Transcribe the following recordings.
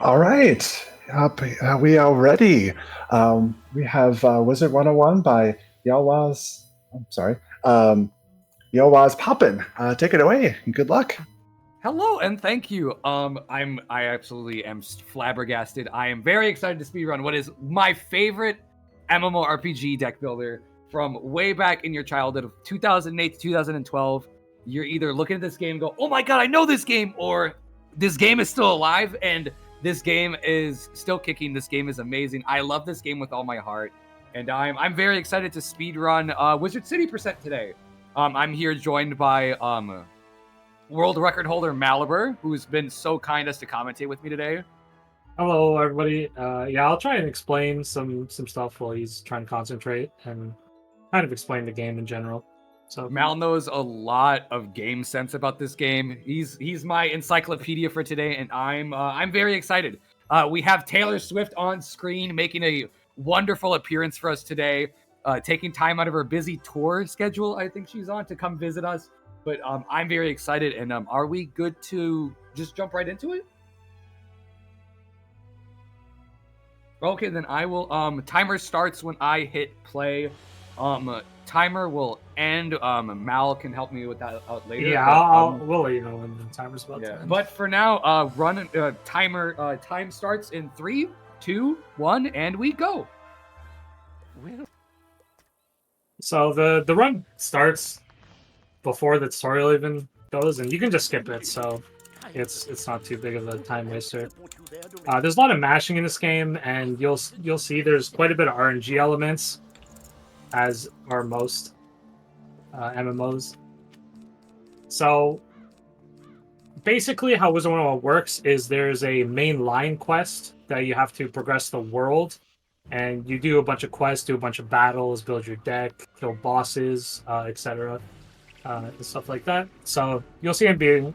All right. We are ready. We have Wizard101 by Yawaz. I'm sorry. Yowazpoppin. Take it away. Good luck. Hello and thank you. I absolutely am flabbergasted. I am very excited to speedrun what is my favorite MMORPG deck builder from way back in your childhood of 2008 to 2012. You're either looking at this game and go, "Oh my god, I know this game," or "This game is still alive and this game is still kicking. This game is amazing. I love this game with all my heart." And I'm very excited to speedrun Wizard City percent today. I'm here joined by world record holder Maliber, who's been so kind as to commentate with me today. Hello, everybody. Yeah, I'll try and explain some stuff while he's trying to concentrate and kind of explain the game in general. So Mal knows a lot of game sense about this game. He's my encyclopedia for today, and I'm very excited. We have Taylor Swift on screen making a wonderful appearance for us today, taking time out of her busy tour schedule. I think she's on to come visit us. But I'm very excited, and are we good to just jump right into it? Okay, then I will. Timer starts when I hit play. Timer will end. Mal can help me with that out later. Yeah, we'll let you know when the timer's about to end. But for now, timer. Time starts in 3, 2, 1, and we go. So the run starts before the tutorial even goes, and you can just skip it, so it's not too big of a time waster. There's a lot of mashing in this game, and you'll see there's quite a bit of RNG elements, as are most MMOs. So basically how Wizard101 works is there's a main line quest that you have to progress the world, and you do a bunch of quests, do a bunch of battles, build your deck, kill bosses, etc. And stuff like that. So you'll see him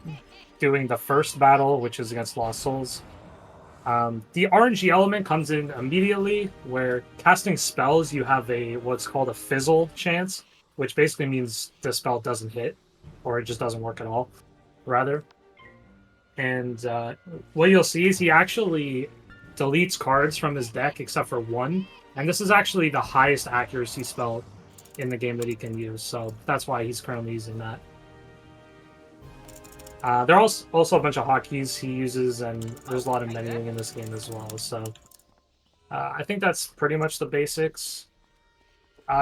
doing the first battle, which is against Lost Souls. The RNG element comes in immediately, where casting spells, you have what's called a fizzle chance, which basically means the spell doesn't hit, or it just doesn't work at all, rather. And what you'll see is he actually deletes cards from his deck except for one, and this is actually the highest accuracy spell in the game that he can use, so that's why he's currently using that. There are also a bunch of hotkeys he uses, and there's a lot of menuing in this game as well, so I think that's pretty much the basics.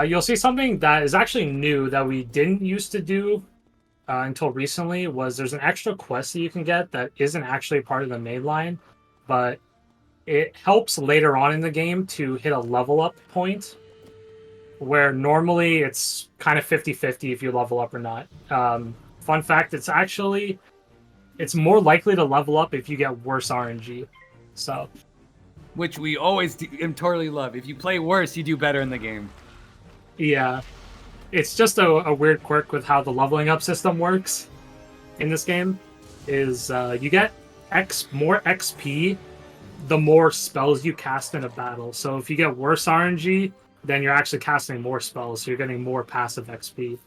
You'll see something that is actually new that we didn't used to do until recently, was there's an extra quest that you can get that isn't actually part of the main line, but it helps later on in the game to hit a level up point, where normally it's kind of 50-50 if you level up or not. Fun fact, it's more likely to level up if you get worse RNG. So, which we always totally love. If you play worse, you do better in the game. Yeah. It's just a weird quirk with how the leveling up system works in this game, is you get more XP the more spells you cast in a battle. So if you get worse RNG, then you're actually casting more spells, so you're getting more passive XP.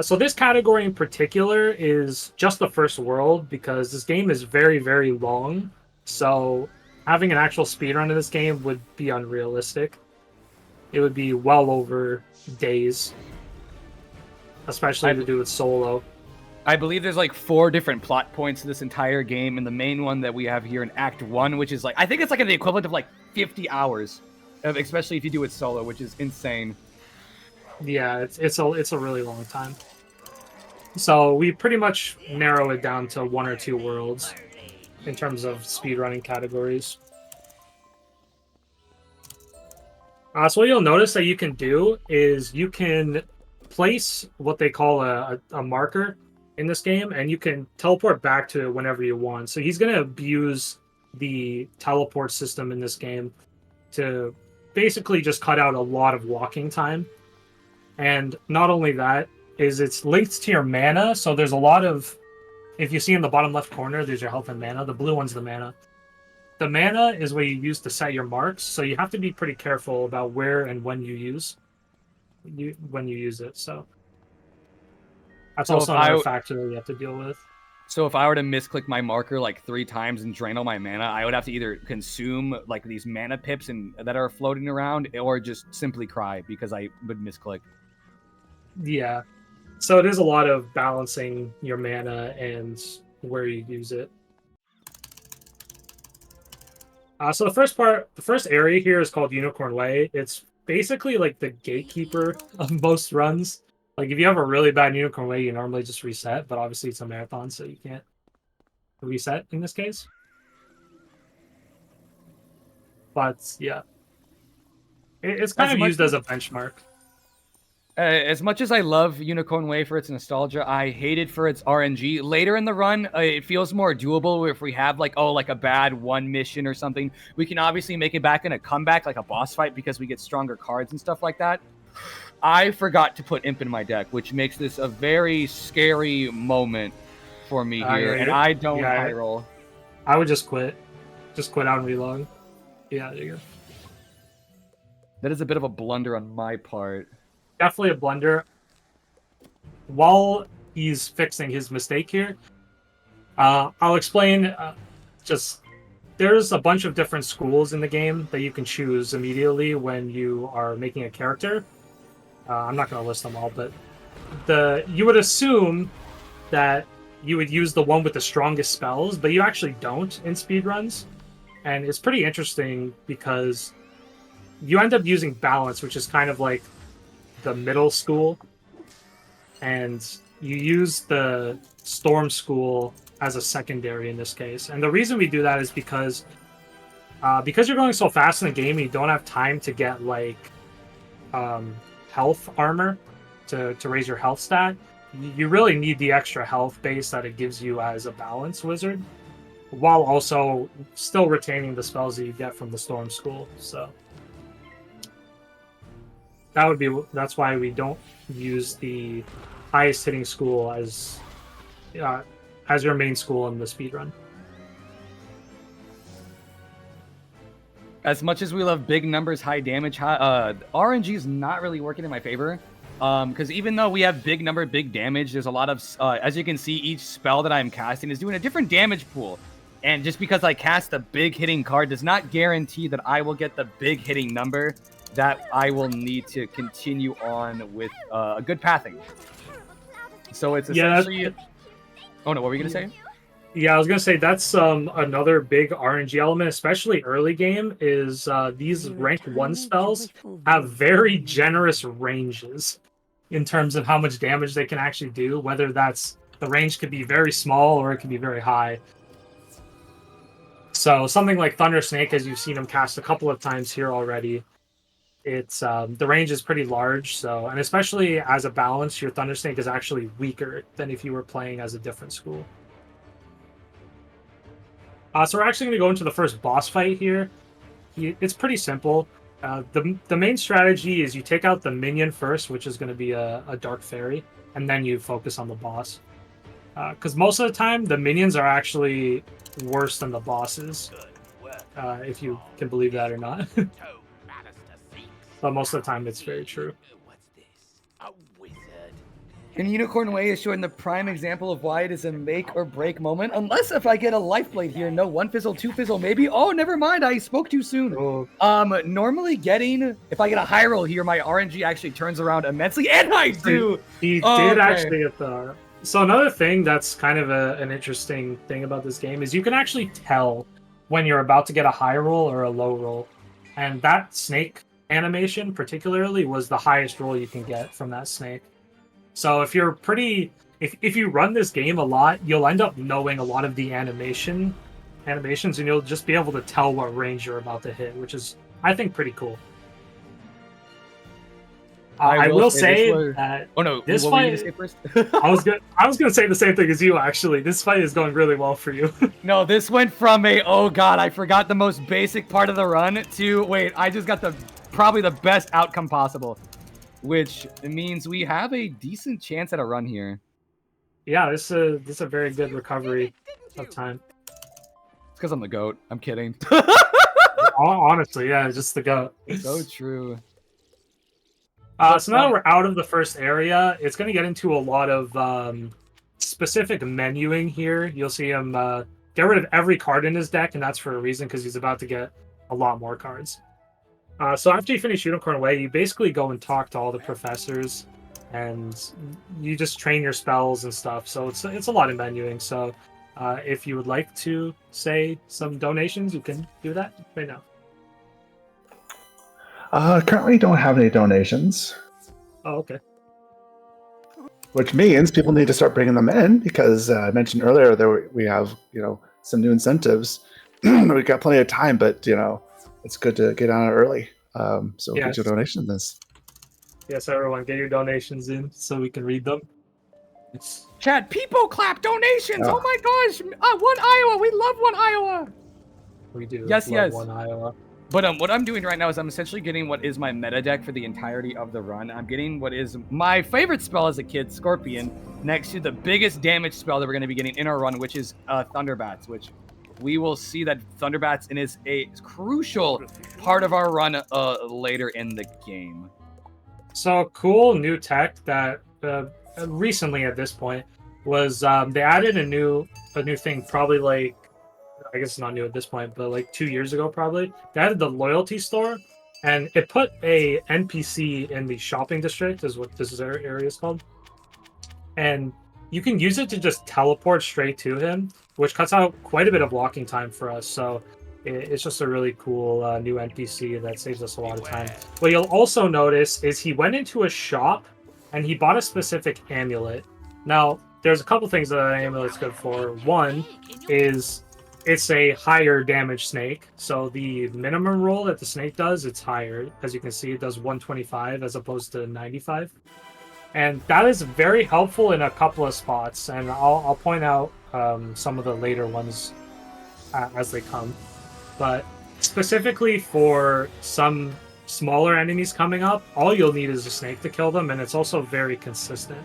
So this category in particular is just the first world, because this game is very, very long, so having an actual speedrun of this game would be unrealistic. It would be well over days, especially to do it solo. I believe there's like 4 different plot points to this entire game, and the main one that we have here in Act 1, which is like, I think it's like the equivalent of like 50 hours, especially if you do it solo, which is insane. Yeah, it's a really long time. So we pretty much narrow it down to 1 or 2 worlds in terms of speedrunning categories. So what you'll notice that you can do is you can place what they call a marker in this game, and you can teleport back to it whenever you want. So he's going to abuse the teleport system in this game to basically just cut out a lot of walking time. And not only that, is it's linked to your mana, so there's a lot of... If you see in the bottom left corner, there's your health and mana. The blue one's the mana. The mana is what you use to set your marks, so you have to be pretty careful about where and when you use it. So that's also another factor that you have to deal with. So if I were to misclick my marker like 3 times and drain all my mana, I would have to either consume like these mana pips that are floating around, or just simply cry because I would misclick. Yeah. So it is a lot of balancing your mana and where you use it. So the first area here is called Unicorn Way. It's basically like the gatekeeper of most runs. Like if you have a really bad Unicorn Way, you normally just reset, but obviously it's a marathon, so you can't reset in this case. But yeah, it's kind of used as a benchmark. As much as I love Unicorn Way for its nostalgia, I hate it for its RNG. Later in the run, it feels more doable if we have like a bad one mission or something. We can obviously make it back in a comeback, like a boss fight, because we get stronger cards and stuff like that. I forgot to put Imp in my deck, which makes this a very scary moment for me here, and I don't high roll. I would just quit. Just quit out and relog. Yeah, there you go. That is a bit of a blunder on my part. Definitely a blunder. While he's fixing his mistake here, I'll explain. There's a bunch of different schools in the game that you can choose immediately when you are making a character. I'm not going to list them all, but you would assume that you would use the one with the strongest spells, but you actually don't in speedruns. And it's pretty interesting because you end up using balance, which is kind of like the middle school, and you use the storm school as a secondary in this case. And the reason we do that is because you're going so fast in the game, you don't have time to get like health armor to raise your health stat. You really need the extra health base that it gives you as a balance wizard, while also still retaining the spells that you get from the storm school. So that's why we don't use the highest hitting school as your main school in the speedrun. As much as we love big numbers, high damage, RNG is not really working in my favor. Because even though we have big number, big damage, there's a lot of, as you can see, each spell that I'm casting is doing a different damage pool. And just because I cast a big hitting card does not guarantee that I will get the big hitting number that I will need to continue on with a good pathing. So it's essentially... Oh no, what were you going to say? Yeah, I was going to say that's another big RNG element, especially early game, is these rank 1 spells have very generous ranges in terms of how much damage they can actually do, whether that's the range could be very small or it could be very high. So something like Thunder Snake, as you've seen him cast a couple of times here already, it's the range is pretty large. So, and especially as a balance, your Thunder Snake is actually weaker than if you were playing as a different school. So we're actually going to go into the first boss fight here. It's pretty simple. The main strategy is you take out the minion first, which is going to be a Dark Fairy, and then you focus on the boss. Because most of the time, the minions are actually worse than the bosses, if you can believe that or not. But most of the time, it's very true. And Unicorn Way is showing the prime example of why it is a make or break moment. Unless if I get a life blade here, no, 1 fizzle, 2 fizzle, maybe. Oh, never mind, I spoke too soon. Oh. Normally if I get a high roll here, my RNG actually turns around immensely, and I do. He did actually get the. So another thing that's kind of an interesting thing about this game is you can actually tell when you're about to get a high roll or a low roll, and that snake animation particularly was the highest roll you can get from that snake. So if you're if you run this game a lot, you'll end up knowing a lot of the animations, and you'll just be able to tell what range you're about to hit, which is, I think, pretty cool. I will say that. Oh no! This what fight. Were you gonna say first? I was gonna say the same thing as you. Actually, this fight is going really well for you. No, this went from oh god, I forgot the most basic part of the run to wait, I just got probably the best outcome possible, which means we have a decent chance at a run here. Yeah, this is a very good recovery of time. It's because I'm the GOAT. I'm kidding. Honestly, yeah, just the GOAT. So true. So now that we're out of the first area, it's going to get into a lot of specific menuing here. You'll see him get rid of every card in his deck, and that's for a reason, because he's about to get a lot more cards. So after you finish Unicorn Way, you basically go and talk to all the professors, and you just train your spells and stuff. So it's a lot of menuing. So if you would like to say some donations, you can do that right now. Currently don't have any donations. Oh, okay. Which means people need to start bringing them in, because I mentioned earlier that we have, some new incentives. We've got plenty of time, but it's good to get on it early. So Yes. get your donation this. Yes, everyone, get your donations in so we can read them. Chad, people clap donations. Oh. Oh my gosh, One Iowa. We love One Iowa. We do. Yes, love yes. One Iowa. But what I'm doing right now is I'm essentially getting what is my meta deck for the entirety of the run. I'm getting what is my favorite spell as a kid, Scorpion, next to the biggest damage spell that we're going to be getting in our run, which is Thunderbats, which we will see that Thunderbats is a crucial part of our run later in the game. So cool new tech that recently at this point was they added a new thing, probably like, I guess it's not new at this point, but like 2 years ago probably. They added the loyalty store, and it put a NPC in the shopping district, is what this area is called. And you can use it to just teleport straight to him, which cuts out quite a bit of walking time for us. So it's just a really cool new NPC that saves us a lot of time. What you'll also notice is he went into a shop and he bought a specific amulet. Now, there's a couple things that amulet's good for. One is it's a higher damage snake. So the minimum roll that the snake does, it's higher. As you can see, it does 125 as opposed to 95. And that is very helpful in a couple of spots. And I'll point out some of the later ones as they come. But specifically for some smaller enemies coming up, all you'll need is a snake to kill them, and it's also very consistent.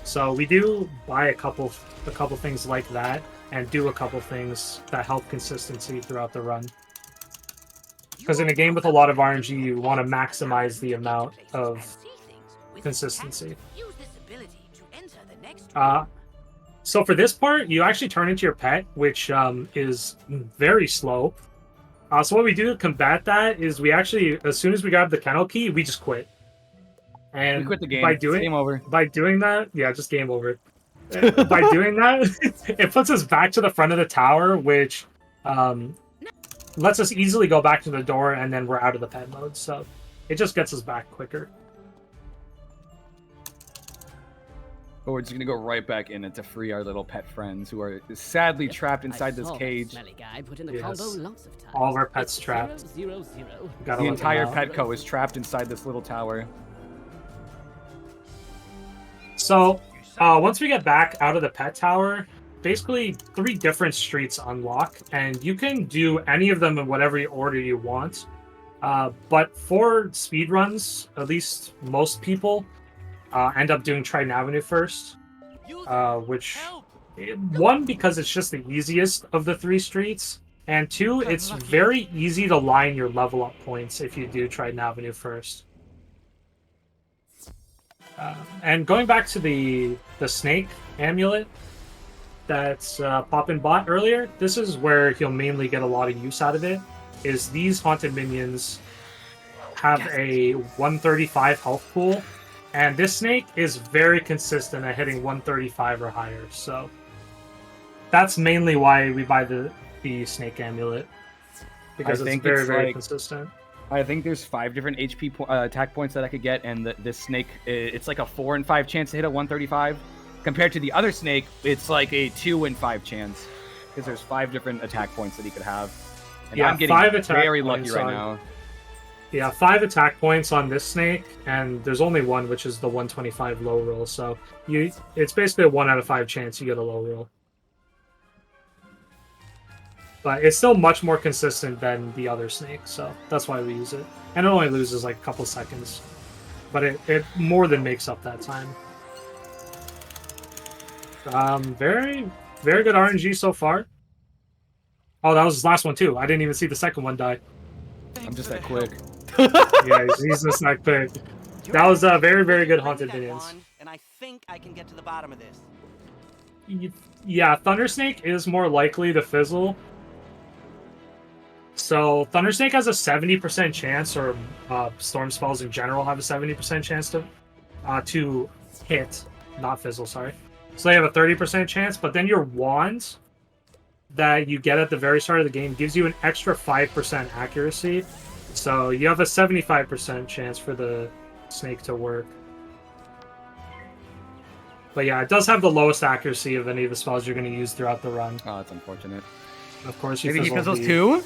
So we do buy a couple things like that, and do a couple things that help consistency throughout the run. Because in a game with a lot of RNG, you want to maximize the amount of consistency. So for this part, you actually turn into your pet, which is very slow. So what we do to combat that is we actually, as soon as we grab the kennel key, we just quit. And We quit the game. Game over. By doing that, yeah, just game over. By doing that, it puts us back to the front of the tower, which lets us easily go back to the door, and then we're out of the pet mode. So it just gets us back quicker. But we're just gonna go right back in to free our little pet friends who are sadly trapped inside this cage. Yes. All of our pets trapped. The entire Petco is trapped inside this little tower. So once we get back out of the pet tower, basically 3 different streets unlock, and you can do any of them in whatever order you want. But for speedruns, at least most people end up doing Triton Avenue first, which, 1, because it's just the easiest of the 3 streets, and 2, it's very easy to line your level up points if you do Triton Avenue first. And going back to the snake amulet that Poppin bought earlier, this is where he'll mainly get a lot of use out of it, is these haunted minions have a 135 health pool, and this snake is very consistent at hitting 135 or higher, so that's mainly why we buy the snake amulet, because it's very consistent. I think there's 5 different HP attack points that I could get, and this snake, it's like a 4 in 5 chance to hit a 135. Compared to the other snake, it's like a 2 in 5 chance, because there's 5 different attack points that he could have. And yeah, I'm getting 5 attack very lucky right now. Yeah, 5 attack points on this snake, and there's only 1, which is the 125 low roll. So it's basically a 1 out of 5 chance you get a low roll. But it's still much more consistent than the other snake, so that's why we use it. And it only loses like a couple seconds, but it more than makes up that time. Very, very good RNG so far. Oh, that was his last one too. I didn't even see the second one die. I'm just that quick. Yeah, he's just that quick. That was very, very good haunted minions. And I think I can get to the bottom of this. Yeah, Thunder Snake is more likely to fizzle. So Thunder Snake has a 70% chance, or Storm Spells in general have a 70% chance to hit, not fizzle, sorry. So they have a 30% chance, but then your wand that you get at the very start of the game gives you an extra 5% accuracy. So you have a 75% chance for the snake to work. But yeah, it does have the lowest accuracy of any of the spells you're going to use throughout the run. Oh, that's unfortunate. Of course, you Maybe he fizzle fizzles too?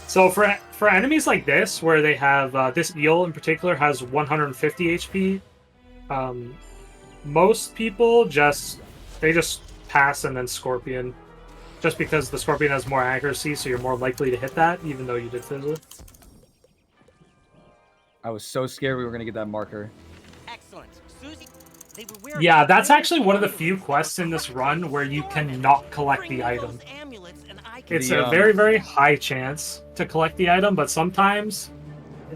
So for enemies like this, where they have this eel in particular has 150 HP, most people just pass and then Scorpion, just because the Scorpion has more accuracy, so you're more likely to hit that, even though you did fizzle. I was so scared we were gonna get that marker. Excellent. Susie, they were wearing Yeah, that's actually one of the few quests in this run where you cannot collect Bring the me item. those amulets and I can It's The, a very, very high chance to collect the item, but sometimes,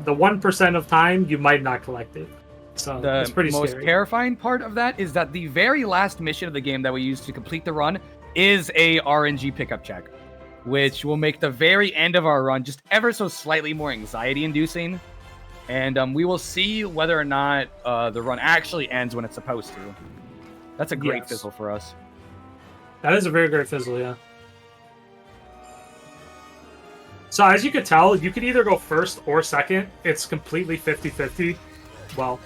the 1% of time, you might not collect it. So The it's pretty most scary. terrifying part of that is that the very last mission of the game that we use to complete the run is a RNG pickup check, which will make the very end of our run just ever so slightly more anxiety-inducing. And we will see whether or not the run actually ends when it's supposed to. That's a great Yes. fizzle for us. That is a very great fizzle, yeah. So as you could tell, you could either go first or second. It's completely 50-50. Well,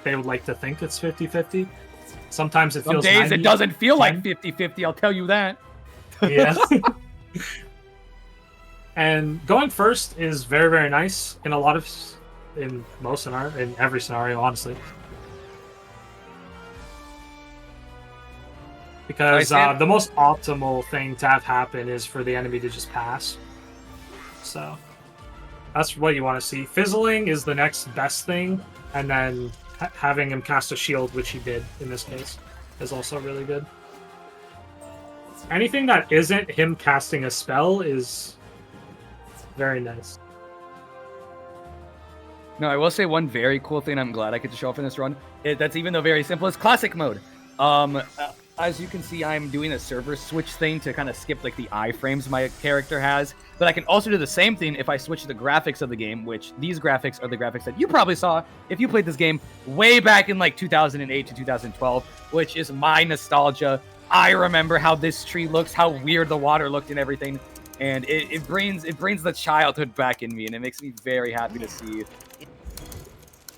they would like to think it's 50-50. Sometimes it Some feels days 90, it doesn't feel like 10. 50-50, I'll tell you that. Yeah. And going first is very, very nice in in every scenario, honestly. Because the most optimal thing to have happen is for the enemy to just pass. So that's what you want to see. Fizzling is the next best thing, and then having him cast a shield, which he did in this case, is also really good. Anything that isn't him casting a spell is very nice. No, I will say one very cool thing I'm glad I could show off in this run. That's even though very simple, is classic mode. As you can see, I'm doing a server switch thing to kind of skip like the iframes my character has. But I can also do the same thing if I switch the graphics of the game, which these graphics are the graphics that you probably saw if you played this game way back in like 2008 to 2012, which is my nostalgia. I remember how this tree looks, how weird the water looked and everything. And it brings the childhood back in me, and it makes me very happy to see.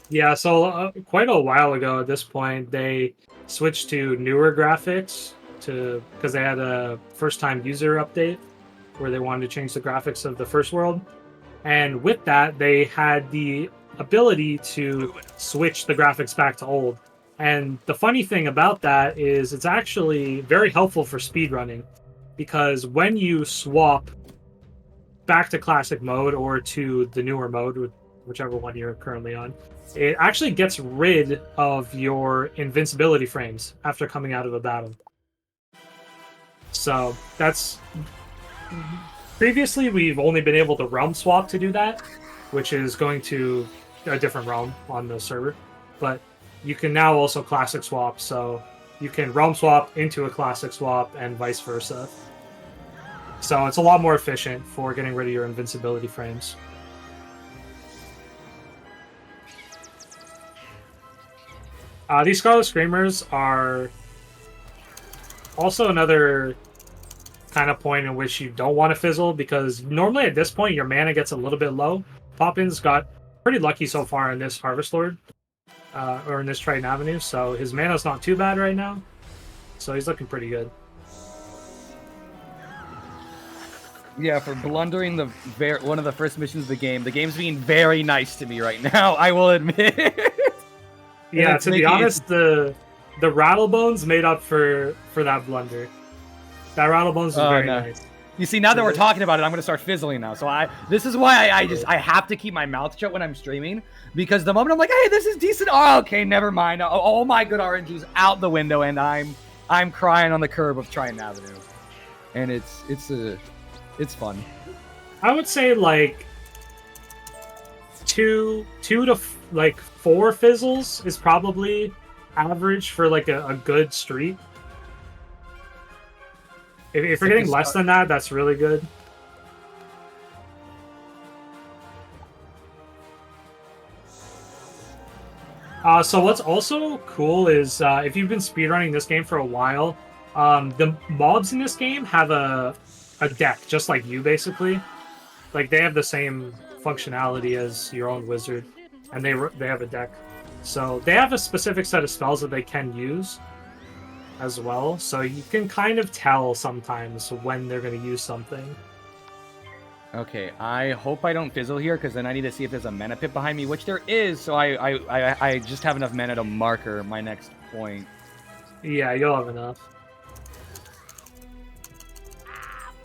Yeah, so quite a while ago at this point, they switched to newer graphics because they had a first-time user update where they wanted to change the graphics of the first world. And with that, they had the ability to switch the graphics back to old. And the funny thing about that is it's actually very helpful for speedrunning, because when you swap back to classic mode or to the newer mode, whichever one you're currently on, it actually gets rid of your invincibility frames after coming out of a battle. So that's... Previously, we've only been able to realm swap to do that, which is going to a different realm on the server. But you can now also classic swap, so you can realm swap into a classic swap and vice versa. So it's a lot more efficient for getting rid of your invincibility frames. These Scarlet Screamers are also another kind of point in which you don't want to fizzle, because normally at this point your mana gets a little bit low. Poppin's got pretty lucky so far in this Harvest Lord, or in this Triton Avenue, so his mana's not too bad right now. So he's looking pretty good. Yeah, for blundering one of the first missions of the game's being very nice to me right now, I will admit. Yeah, to be honest, the Rattlebones made up for that blunder. That Rattlebones is very nice. You see, now that we're talking about it, I'm going to start fizzling now. So this is why I have to keep my mouth shut when I'm streaming, because the moment I'm like, hey, this is decent. Oh, okay, never mind. All my good RNG's out the window, and I'm crying on the curb of Triton Avenue, and it's fun. I would say like two to like 4 fizzles is probably average for like a good street. If you're getting less than that, that's really good. So what's also cool is if you've been speedrunning this game for a while, the mobs in this game have a deck, just like you, basically. Like, they have the same functionality as your own wizard, and they have a deck. So they have a specific set of spells that they can use as well, so you can kind of tell sometimes when they're going to use something. Okay, I hope I don't fizzle here, because then I need to see if there's a mana pit behind me, which there is, so I just have enough mana to marker my next point. Yeah, you'll have enough.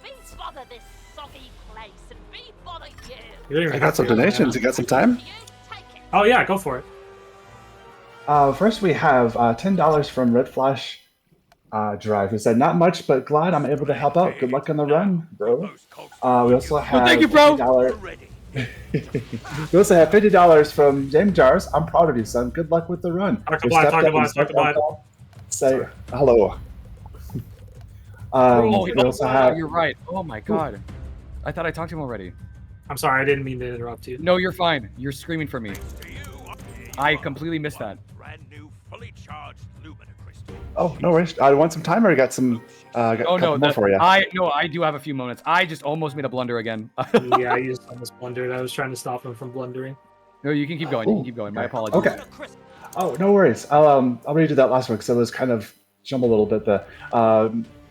Be bother this soggy place and be bother you. You don't even I have got some to go donations. now. You got some time? You take it. Oh yeah, go for it. First, we have $10 from Red Flash Drive, who said, "Not much, but glad I'm able to help out. Good luck on the run, bro." We also have thank you, bro. $50. We also have $50 from James Jars. "I'm proud of you, son. Good luck with the run." Talk Your about it, stepdad talk about and it, talk about it. stepgrandpa Say hello. Oh, We also have you're right. Oh my god. I thought I talked to him already. I'm sorry, I didn't mean to interrupt you. No, you're fine. You're screaming for me. I completely missed that. Brand new, fully charged Lumina crystal. Oh, no worries. I want some time, or I got some. Got Oh a couple no, more for you. I do have a few moments. I just almost made a blunder again. Yeah, you just almost blundered. I was trying to stop him from blundering. No, you can keep going. You can Ooh, keep going. My okay. apologies. Okay. Oh, no worries. I'll redo that last one because it was kind of jumbled a little bit. The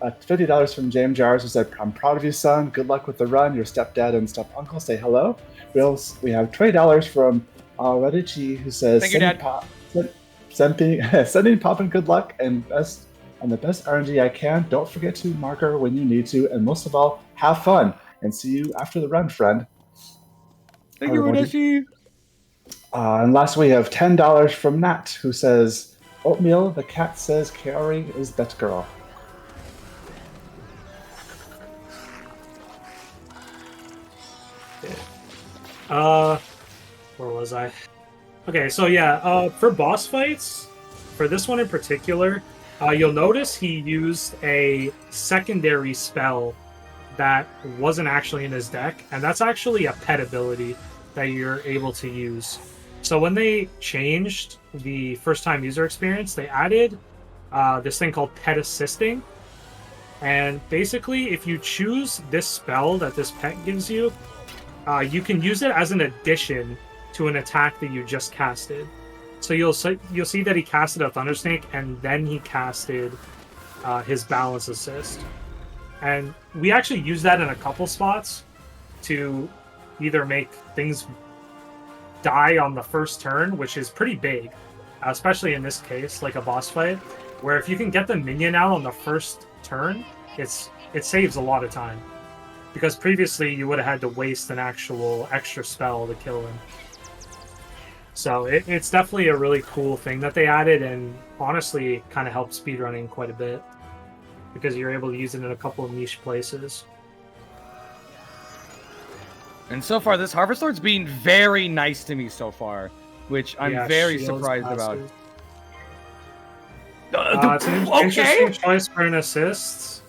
$50 from James Jars, who said, "I'm proud of you, son. Good luck with the run. Your stepdad and step uncle say hello." We have $20 from Redichi, who says, Thank you, Dad. Sending Poppin good luck and the best RNG I can. Don't forget to marker when you need to, and most of all, have fun. And see you after the run, friend. Thank you, Rodeshi. And last, we have $10 from Nat, who says, "Oatmeal, the cat says Kaori is that girl." Where was I? Okay, so yeah, for boss fights, for this one in particular, you'll notice he used a secondary spell that wasn't actually in his deck, and that's actually a pet ability that you're able to use. So when they changed the first-time user experience, they added this thing called Pet Assisting, and basically, if you choose this spell that this pet gives you, you can use it as an addition to an attack that you just casted. So you'll see that he casted a Thundersnake, and then he casted his Balance Assist. And we actually use that in a couple spots to either make things die on the first turn, which is pretty big, especially in this case, like a boss fight, where if you can get the minion out on the first turn, it saves a lot of time. Because previously you would have had to waste an actual extra spell to kill him. So it's definitely a really cool thing that they added, and honestly kind of helps speedrunning quite a bit. Because you're able to use it in a couple of niche places. And so far, this Harvest Lord's been very nice to me so far, which I'm very shields, surprised about. passes. It's an interesting choice for an assist.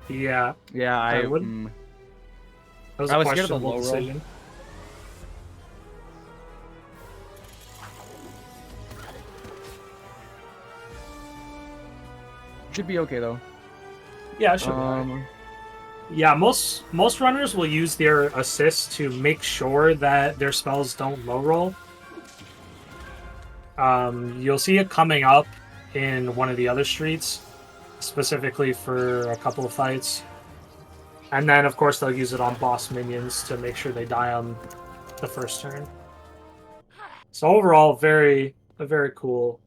Yeah. Yeah, I wouldn't. That was I a was scared of the questionable low roll. decision. should be okay though. Yeah, it should be alright. Yeah, most runners will use their assist to make sure that their spells don't low roll. You'll see it coming up in one of the other streets, specifically for a couple of fights. And then, of course, they'll use it on boss minions to make sure they die on the first turn. So overall, a very cool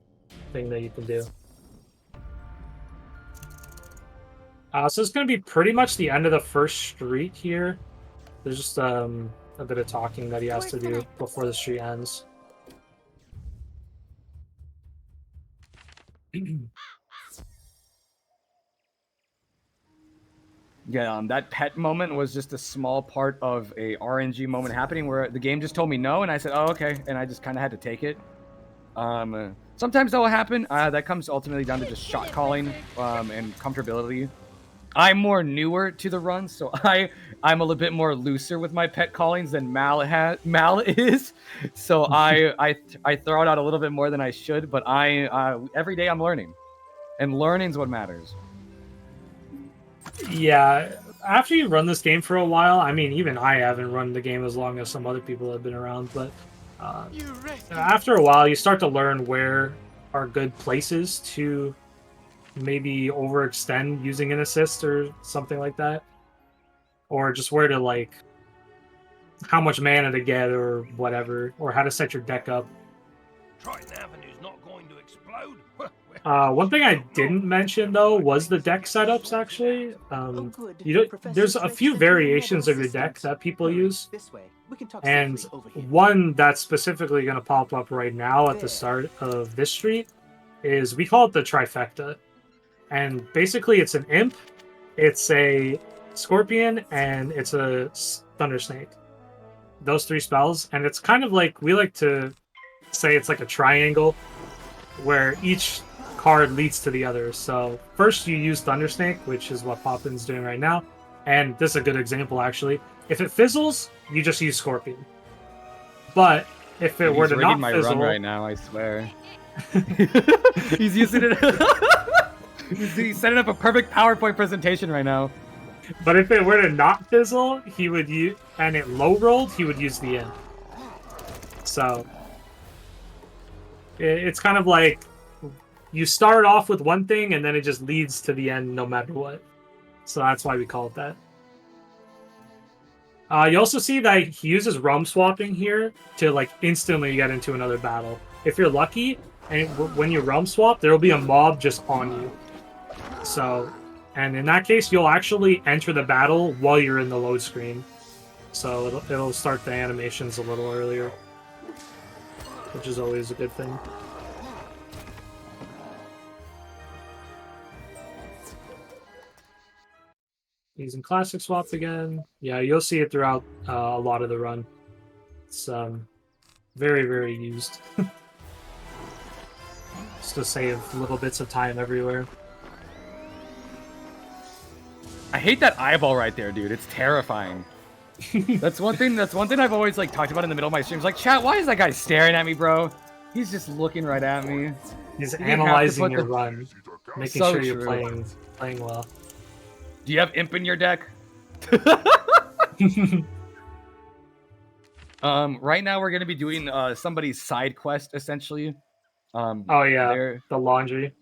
thing that you can do. So it's going to be pretty much the end of the first street here. There's just a bit of talking that he has to do before the street ends. Yeah, that pet moment was just a small part of a RNG moment happening where the game just told me no, and I said, oh, okay, and I just kind of had to take it. Sometimes that will happen. That comes ultimately down to just shot calling and comfortability. I'm more newer to the run, so I'm a little bit more looser with my pet callings than Mal is. So I throw it out a little bit more than I should, but every day I'm learning, and learning's what matters. Yeah, after you run this game for a while, I mean, even I haven't run the game as long as some other people have been around, but after a while, you start to learn where are good places to maybe overextend using an assist or something like that, or just where to like how much mana to get or whatever, or how to set your deck up. Triton Avenue's not going to explode. One thing I didn't mention though was the deck setups. Actually, there's a few variations of your deck that people use, and one that's specifically going to pop up right now at the start of this street is, we call it the trifecta. And basically, it's an imp, it's a scorpion, and it's a thunder snake. Those 3 spells, and it's kind of like, we like to say it's like a triangle, where each card leads to the other. So first you use thunder snake, which is what Poppin's doing right now, and this is a good example actually. If it fizzles, you just use scorpion. But if it were to not my fizzle, run right now, I swear. He's using it. He's setting up a perfect PowerPoint presentation right now. But if it were to not fizzle, he would use, and it low rolled, he would use the imp. So it's kind of like you start off with one thing and then it just leads to the end no matter what. So that's why we call it that. You also see that he uses realm swapping here to like instantly get into another battle. If you're lucky, and when you realm swap, there will be a mob just on you. So, and in that case, you'll actually enter the battle while you're in the load screen. So it'll start the animations a little earlier, which is always a good thing. Using classic swaps again. Yeah, you'll see it throughout a lot of the run. It's very, very used. Just to save little bits of time everywhere. I hate that eyeball right there, dude. It's terrifying. That's one thing I've always like talked about in the middle of my streams. Like, chat, why is that guy staring at me, bro? He's just looking right at me. He's analyzing your run, making sure you're playing well. Do you have imp in your deck? Right now we're gonna be doing somebody's side quest essentially. Oh yeah, the laundry.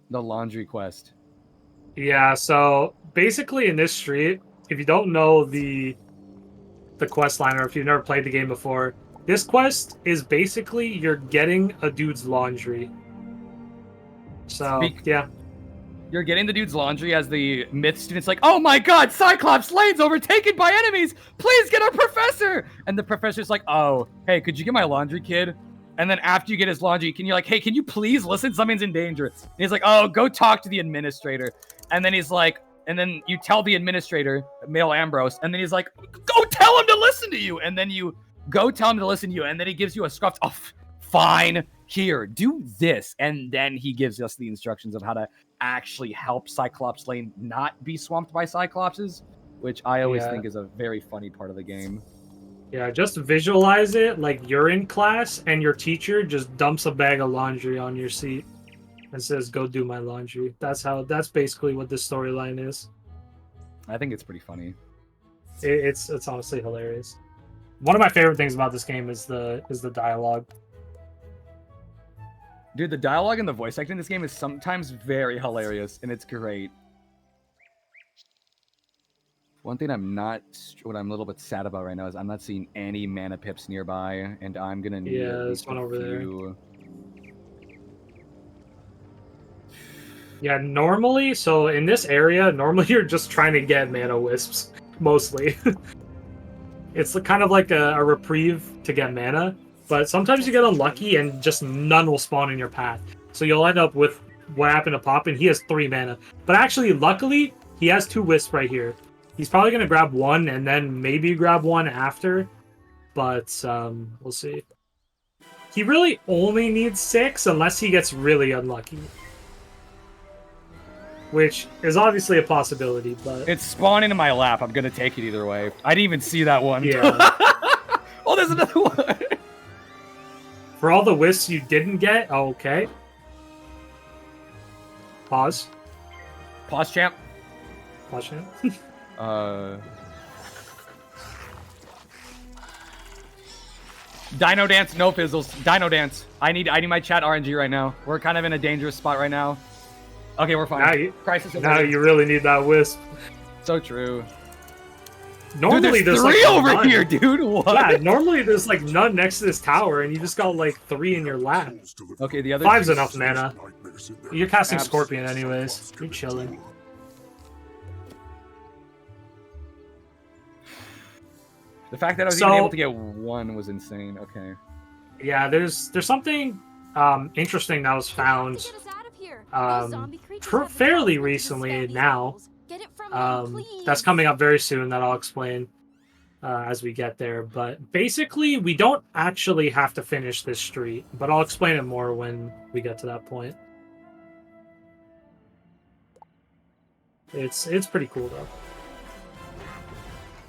The laundry quest. Yeah, so basically in this street, if you don't know the quest line, or if you've never played the game before, this quest is basically you're getting a dude's laundry. So yeah. You're getting the dude's laundry as the myth student's like, oh my god, Cyclops Lane's overtaken by enemies! Please get our professor! And the professor's like, oh, hey, could you get my laundry, kid? And then after you get his laundry, you're like, hey, can you please listen? Something's in danger. And he's like, oh, go talk to the administrator. And then he's like, and then you tell the administrator, Male Ambrose, and then he's like, go tell him to listen to you. And then you go tell him to listen to you, and then he gives you a script. Oh, fine, here, do this. And then he gives us the instructions of how to actually help Cyclops Lane not be swamped by Cyclopses, which I always think is a very funny part of the game. Yeah, just visualize it like you're in class and your teacher just dumps a bag of laundry on your seat and says, go do my laundry. That's basically what this storyline is. I think it's pretty funny. It's honestly hilarious. One of my favorite things about this game is the dialogue. Dude, the dialogue and the voice acting in this game is sometimes very hilarious, and it's great. One thing what I'm a little bit sad about right now is I'm not seeing any mana pips nearby, and I'm gonna need there's one over there. Yeah, normally, so in this area, normally you're just trying to get mana wisps, mostly. It's kind of like a reprieve to get mana, but sometimes you get unlucky and just none will spawn in your path. So you'll end up with what happened to Poppin. He has 3 mana. But actually, luckily, he has 2 wisps right here. He's probably going to grab 1 and then maybe grab 1 after, but we'll see. He really only needs 6 unless he gets really unlucky. Which is obviously a possibility, but... It's spawning in my lap. I'm going to take it either way. I didn't even see that one. Yeah. Oh, there's another one. For all the wisps you didn't get, okay. Pause. Pause, champ. Pause, champ. Dino dance, no fizzles. Dino dance. I need my chat RNG right now. We're kind of in a dangerous spot right now. Okay, we're fine. Now you really need that wisp. So true. Normally dude, there's like three over none. here, dude. What? Yeah, normally there's like none next to this tower, and you just got like 3 in your lap. Okay, the other 5's two- enough mana. You're casting Abs- Scorpion anyways. You're chilling. The fact that I was even able to get 1 was insane. Okay. Yeah, there's something interesting that was found fairly recently now. That's coming up very soon that I'll explain as we get there. But basically, we don't actually have to finish this street, but I'll explain it more when we get to that point. It's pretty cool though.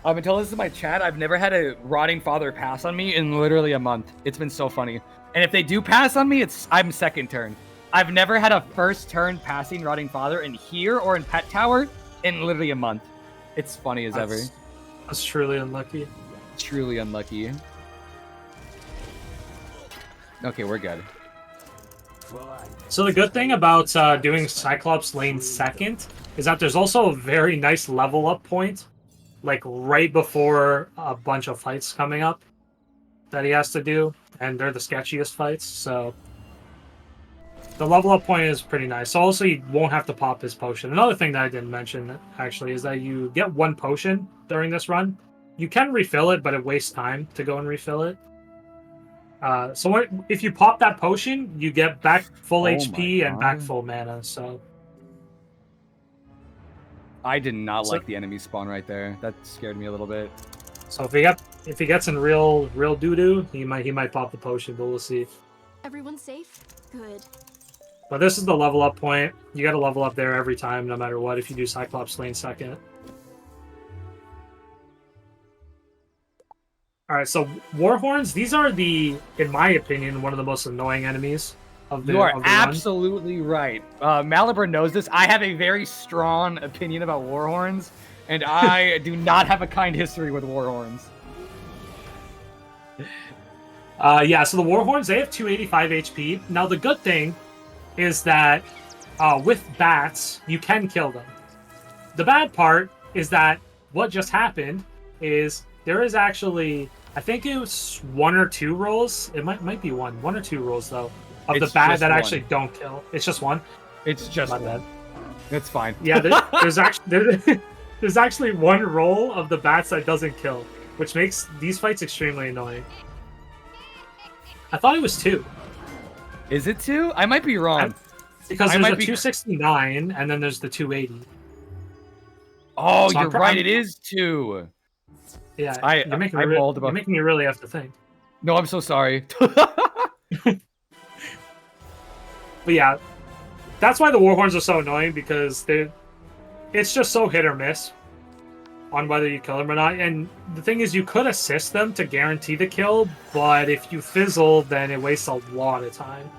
I've been telling this in my chat. I've never had a rotting father pass on me in literally a month. It's been so funny. And if they do pass on me, I'm second turn. I've never had a first turn passing rotting father in here or in Pet Tower in literally a month. It's funny as ever. That's truly unlucky. Truly unlucky. Okay, we're good. So the good thing about doing Cyclops lane second is that there's also a very nice level up point, like right before a bunch of fights coming up that he has to do, and they're the sketchiest fights, so the level up point is pretty nice. So also you won't have to pop his potion. Another thing that I didn't mention actually is that you get 1 potion during this run. You can refill it, but it wastes time to go and refill it. So if you pop that potion, you get back full HP and back full mana. So I did not like the enemy spawn right there. That scared me a little bit. So if he gets in real doo doo, he might pop the potion, but we'll see. Everyone safe? Good. But this is the level up point. You got to level up there every time, no matter what. If you do Cyclops lane second. All right, so Warhorns. These are in my opinion, one of the most annoying enemies of the. You are of the absolutely right. Malibur knows this. I have a very strong opinion about Warhorns, and I do not have a kind history with Warhorns. Yeah, so the Warhorns, they have 285 HP. Now, the good thing is that with bats, you can kill them. The bad part is that what just happened is there is actually, I think it was 1 or 2 rolls. It might be 1 or 2 rolls, though, of the bat that actually don't kill. It's just 1? It's just My 1. bad. That's fine. Yeah, there's actually 1 roll of the bats that doesn't kill, which makes these fights extremely annoying. I thought it was 2. Is it 2? I might be wrong. Because there's a 269 and then there's the 280. Oh, So you're right. It is 2. Yeah, you're making me really have to think. No, I'm so sorry. But yeah, that's why the Warhorns are so annoying, because it's just so hit or miss on whether you kill them or not. And the thing is, you could assist them to guarantee the kill, but if you fizzle, then it wastes a lot of time.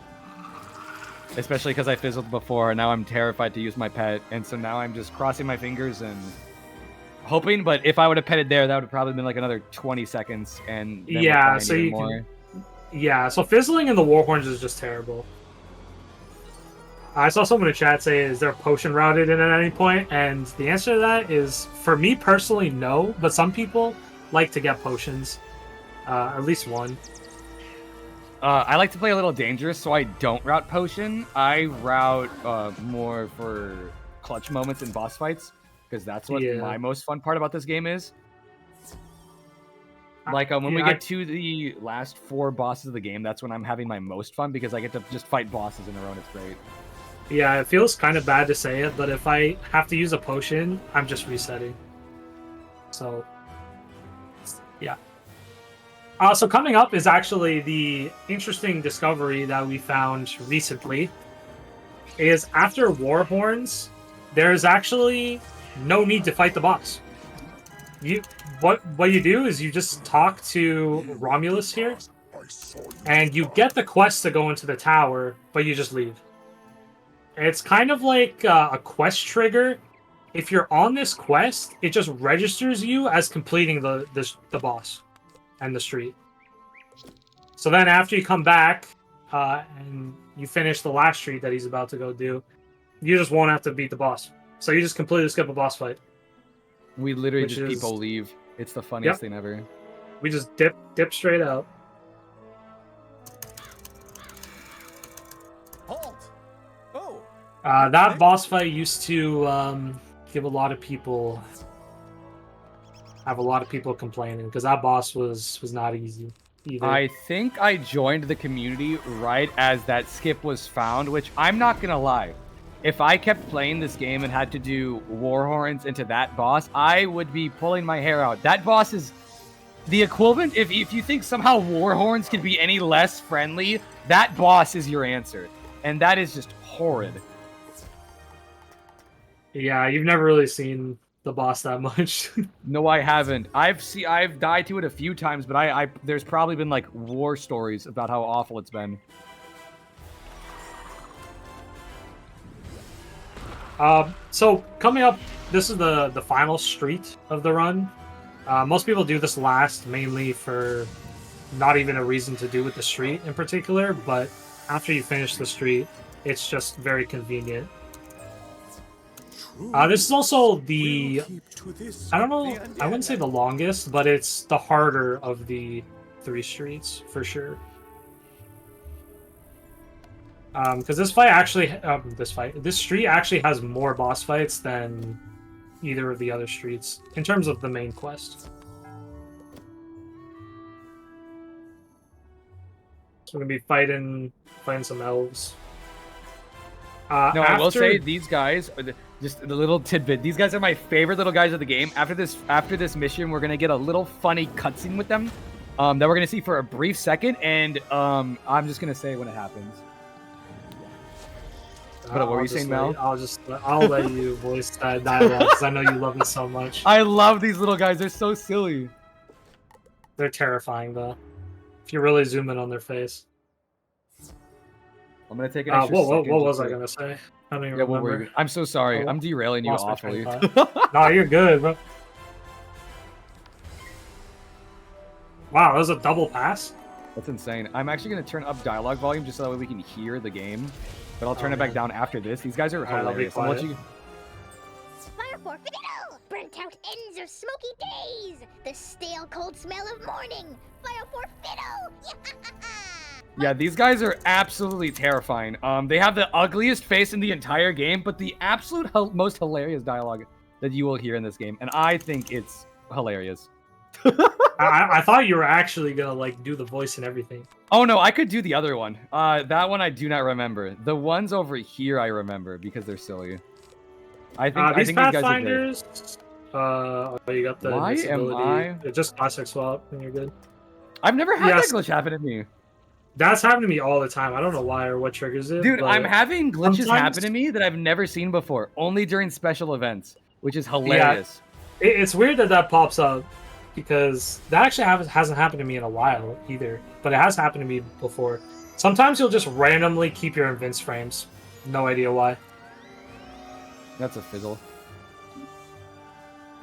Especially because I fizzled before, and now I'm terrified to use my pet, and so now I'm just crossing my fingers and hoping. But if I would have petted there, that would have probably been like another 20 seconds, and then yeah, so you can, yeah, so fizzling in the Warhorns is just terrible. I saw someone in chat say, is there a potion routed in at any point? And the answer to that is, for me personally, no. But some people like to get potions. At least 1. I like to play a little dangerous, so I don't route potion. I route more for clutch moments in boss fights, because that's what my most fun part about this game is. Like when we get to the last 4 bosses of the game, that's when I'm having my most fun, because I get to just fight bosses in a row, and it's great. Yeah, it feels kind of bad to say it, but if I have to use a potion, I'm just resetting. So, yeah. So coming up is actually the interesting discovery that we found recently. Is after Warhorns, there's actually no need to fight the boss. What you do is you just talk to Romulus here, and you get the quest to go into the tower, but you just leave. It's kind of like a quest trigger. If you're on this quest, it just registers you as completing the boss and the street. So then after you come back and you finish the last street that he's about to go do, you just won't have to beat the boss. So you just completely skip a boss fight. We literally just people leave. It's the funniest thing ever. We just dip straight out. Halt! Oh. That boss fight used to give a lot of people complaining because that boss was not easy either. I think I joined the community right as that skip was found, which I'm not gonna lie. If I kept playing this game and had to do Warhorns into that boss, I would be pulling my hair out. That boss is the equivalent. If you think somehow Warhorns can be any less friendly, that boss is your answer. And that is just horrid. Yeah, you've never really seen the boss that much. No, I haven't. I've died to it a few times, but there's probably been like war stories about how awful it's been. So coming up, this is the final street of the run. Most people do this last, mainly for not even a reason to do with the street in particular, but after you finish the street, it's just very convenient. This is also the, I don't know, I wouldn't say the longest, but it's the harder of the 3 streets, for sure. Because this street actually has more boss fights than either of the other streets, in terms of the main quest. So we're going to be fighting some elves. I will say these guys are just the little tidbit. These guys are my favorite little guys of the game. After this mission, we're gonna get a little funny cutscene with them that we're gonna see for a brief second, and I'm just gonna say when it happens. But what were you saying, Mel? I'll let you voice that dialogue because I know you love it so much. I love these little guys. They're so silly. They're terrifying though. If you really zoom in on their face. I'm gonna take an extra second. What was I gonna say? I don't even remember. I'm so sorry. I'm derailing you awfully. No, you're good, bro. Wow, that was a double pass? That's insane. I'm actually gonna turn up dialogue volume just so that way we can hear the game. But I'll turn it back down after this. These guys are hilarious. I'll let Fire for fiddle! Burnt out ends of smoky days! The stale cold smell of morning! Fire for fiddle! Yeah, these guys are absolutely terrifying. They have the ugliest face in the entire game, but the absolute most hilarious dialogue that you will hear in this game. And I think it's hilarious. I thought you were actually gonna like do the voice and everything. Oh no, I could do the other one. That one I do not remember. The ones over here I remember because they're silly. I think these Pathfinders. You got the Why am I? Just classic swap and you're good. I've never had that glitch happen to me. That's happened to me all the time. I don't know why or what triggers it. Dude, I'm having glitches happen to me that I've never seen before, only during special events, which is hilarious. Yeah, it's weird that pops up because that actually hasn't happened to me in a while either, but it has happened to me before. Sometimes you'll just randomly keep your invince frames. No idea why. That's a fizzle.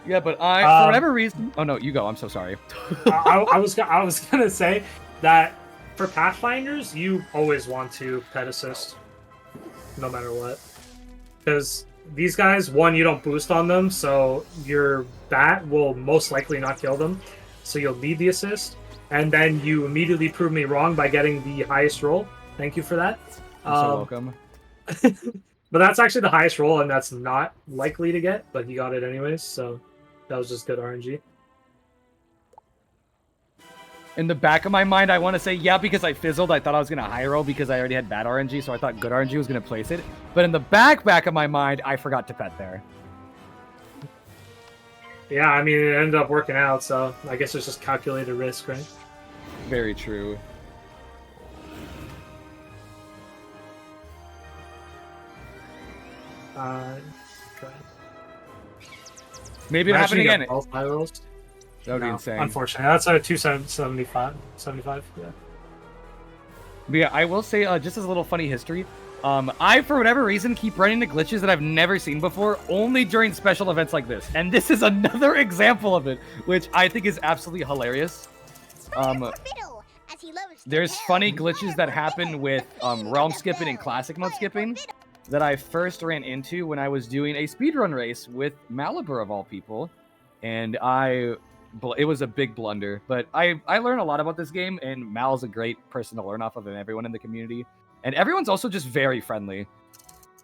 Yeah, but for whatever reason... Oh no, you go. I'm so sorry. I was gonna say that for Pathfinders, you always want to pet assist, no matter what. Because these guys, one, you don't boost on them, so your bat will most likely not kill them. So you'll need the assist. And then you immediately prove me wrong by getting the highest roll. Thank you for that. You're so welcome. But that's actually the highest roll, and that's not likely to get, but you got it anyways, so that was just good RNG. In the back of my mind, I want to say, yeah, because I fizzled, I thought I was going to high roll because I already had bad RNG, so I thought good RNG was going to place it. But in the back of my mind, I forgot to pet there. Yeah, I mean, it ended up working out, so I guess it's just calculated risk, right? very true. Okay. Maybe it happened Imagine you got again. both high rolls. That would be No, insane. unfortunately, that's a 275. 75. Yeah. But yeah, I will say, just as a little funny history, I, for whatever reason, keep running into glitches that I've never seen before, only during special events like this. And this is another example of it, which I think is absolutely hilarious. There's funny glitches that happen with realm skipping and classic mode skipping that I first ran into when I was doing a speedrun race with Malibur of all people. And it was a big blunder, but I learned a lot about this game, and Mal's a great person to learn off of, and everyone in the community. And everyone's also just very friendly,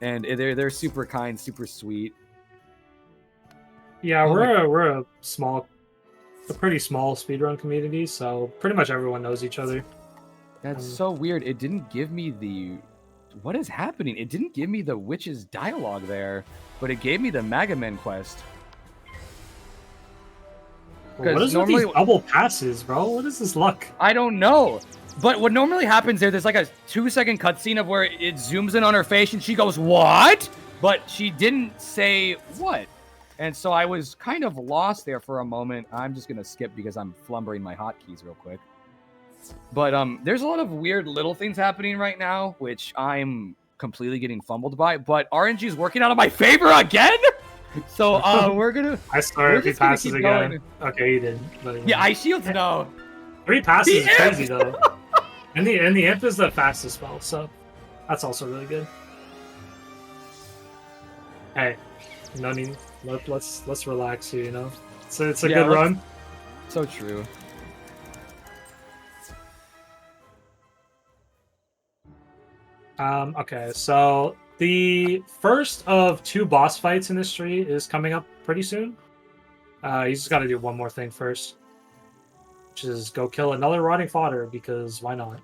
and they're super kind, super sweet. Yeah, we're a pretty small speedrun community, so pretty much everyone knows each other. That's so weird. It didn't give me what is happening? It didn't give me the witch's dialogue there, but it gave me the Magaman quest. What is normally with these double passes, bro? What is this luck? I don't know. But what normally happens there's like a 2-second cutscene of where it zooms in on her face and she goes, "What?" But she didn't say what. And so I was kind of lost there for a moment. I'm just going to skip because I'm flumbering my hotkeys real quick. But there's a lot of weird little things happening right now, which I'm completely getting fumbled by. But RNG is working out of my favor again. So we're gonna. I swear if he passes again. Going. Okay, he did. Yeah, ice shields. No. 3 passes is crazy though. And the imp is the fastest spell, so that's also really good. Hey, no need. Let's relax here. You know, so it's a good run. So true. Okay, so the first of 2 boss fights in this tree is coming up pretty soon. You just got to do one more thing first, which is go kill another rotting fodder, because why not?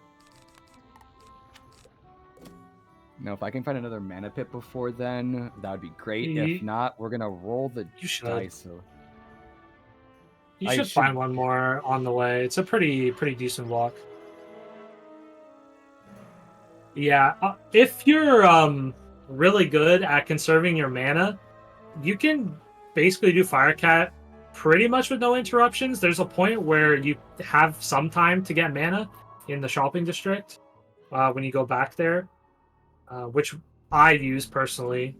No, if I can find another mana pit before then, that would be great. If not, we're gonna roll the dice. So you should find one more on the way. It's a pretty decent walk. Yeah, if you're really good at conserving your mana, you can basically do Firecat pretty much with no interruptions. There's a point where you have some time to get mana in the shopping district when you go back there, which I use personally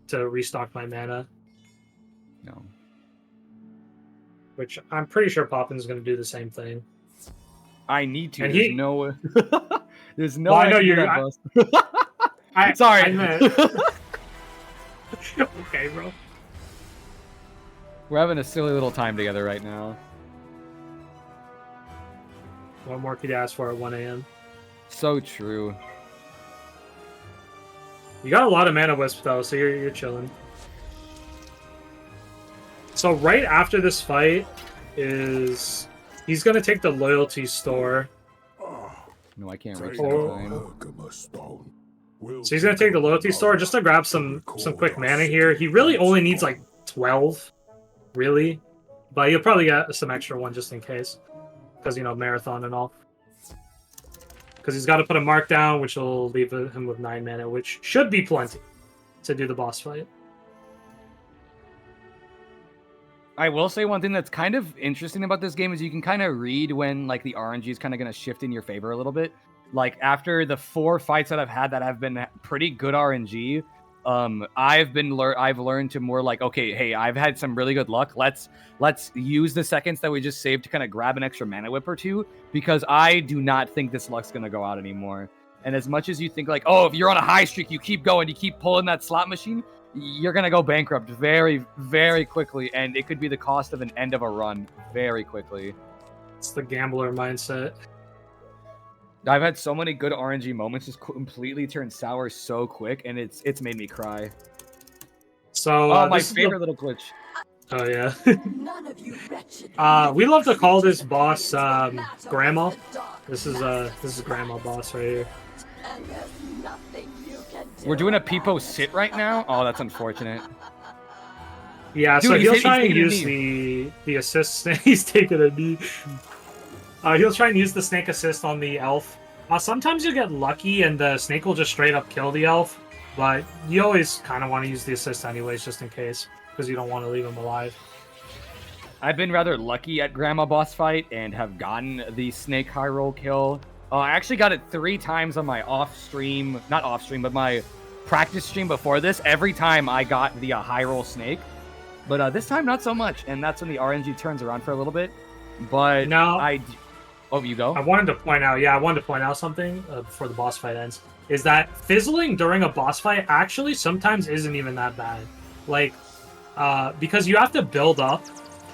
to restock my mana. No. Which I'm pretty sure Poppin's going to do the same thing. I need to. And there's no. There's no. Well, I know you're. Sorry. I meant... Okay, bro. We're having a silly little time together right now. What more could you ask for at 1 a.m.? So true. You got a lot of mana wisp though, so you're chilling. So right after this fight is he's gonna take the loyalty store. No, I can't reach that time. So he's gonna take the loyalty store just to grab some quick mana here. He really only needs like 12, really, but you'll probably get some extra one just in case, because you know marathon and all. Because he's got to put a mark down, which will leave him with 9 mana, which should be plenty to do the boss fight. I will say one thing that's kind of interesting about this game is you can kind of read when like the RNG is kind of going to shift in your favor a little bit. Like after the 4 fights that I've had that have been pretty good RNG, I've learned to more like, okay, hey, I've had some really good luck. Let's use the seconds that we just saved to kind of grab an extra mana whip or 2, because I do not think this luck's going to go out anymore. And as much as you think like, oh, if you're on a high streak, you keep going, you keep pulling that slot machine, you're going to go bankrupt very, very quickly. And it could be the cost of an end of a run very quickly. It's the gambler mindset. I've had so many good RNG moments just completely turn sour so quick, and it's made me cry. So my favorite little glitch. Oh yeah. We love to call this boss Grandma. This is Grandma boss right here. We're doing a Peepo sit right now? Oh, that's unfortunate. Yeah, Dude, so he'll try and use the assist, and he's taking a knee. He'll try and use the snake assist on the elf. Sometimes you get lucky and the snake will just straight up kill the elf, but you always kind of want to use the assist anyways, just in case, because you don't want to leave him alive. I've been rather lucky at Grandma boss fight and have gotten the snake high roll kill. I actually got it 3 times on my not off stream, but my practice stream before this. Every time I got the high roll snake, but this time not so much, and that's when the RNG turns around for a little bit. But now, oh, you go. I wanted to point out something before the boss fight ends. Is that fizzling during a boss fight actually sometimes isn't even that bad. Like, because you have to build up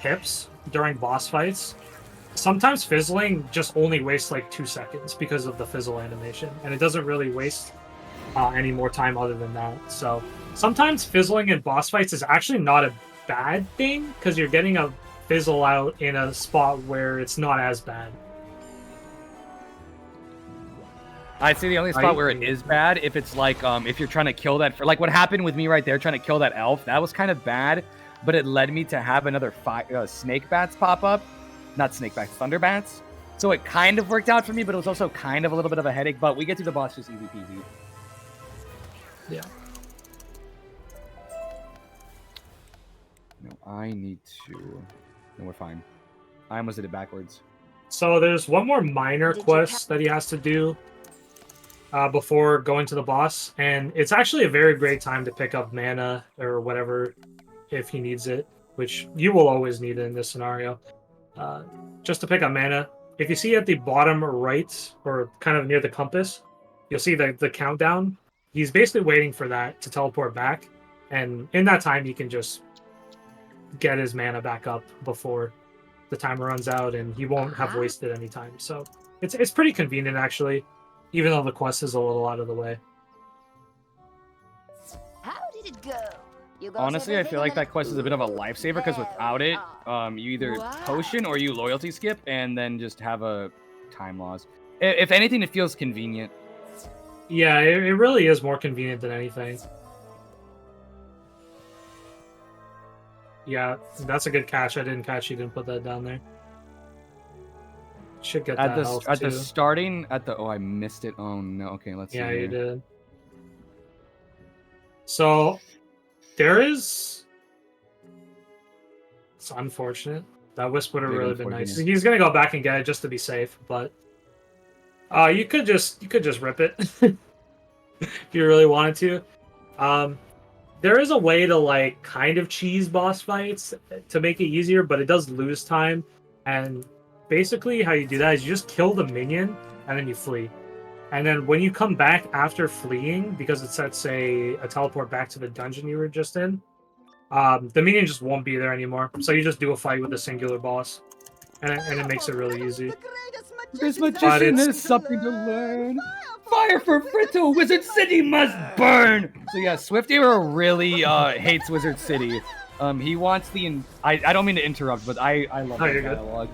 pips during boss fights. Sometimes fizzling just only wastes like 2 seconds because of the fizzle animation, and it doesn't really waste any more time other than that. So sometimes fizzling in boss fights is actually not a bad thing because you're getting a fizzle out in a spot where it's not as bad. I'd say the only spot where it is bad, if it's like, if you're trying to kill that, like what happened with me right there, trying to kill that elf, that was kind of bad, but it led me to have another snake bats pop up. Not snake bats, thunder bats. So it kind of worked out for me, but it was also kind of a little bit of a headache, but we get through the boss just easy peasy. Yeah. No, I need to... No, we're fine. I almost did it backwards. So there's one more minor quest that he has to do before going to the boss, and it's actually a very great time to pick up mana or whatever if he needs it, which you will always need in this scenario. Just to pick up mana, if you see at the bottom right or kind of near the compass, you'll see the countdown. He's basically waiting for that to teleport back, and in that time he can just get his mana back up before the timer runs out, and he won't have wasted any time. So it's pretty convenient actually, even though the quest is a little out of the way. How did it go? Honestly, I feel like that quest is a bit of a lifesaver because without it, you either potion or you loyalty skip and then just have a time loss. If anything, it feels convenient. Yeah, it really is more convenient than anything. Yeah, that's a good catch. I didn't catch you didn't put that down there. Should get that health at too. the starting at the I missed it. Oh no. Okay, let's see. Yeah, here. you did. So there is. It's unfortunate. That wisp would have really been nice. He's gonna go back and get it just to be safe, but you could just rip it if you really wanted to. There is a way to like kind of cheese boss fights to make it easier, but it does lose time. And basically how you do that is you just kill the minion and then you flee. And then when you come back after fleeing, because it sets a teleport back to the dungeon you were just in, the minion just won't be there anymore. So you just do a fight with a singular boss. And it makes it really easy. This magician has something to learn. Fire for Fritto! Wizard City must burn! So yeah, Swift Era really hates Wizard City. He wants the... I don't mean to interrupt, but I love that dialogue.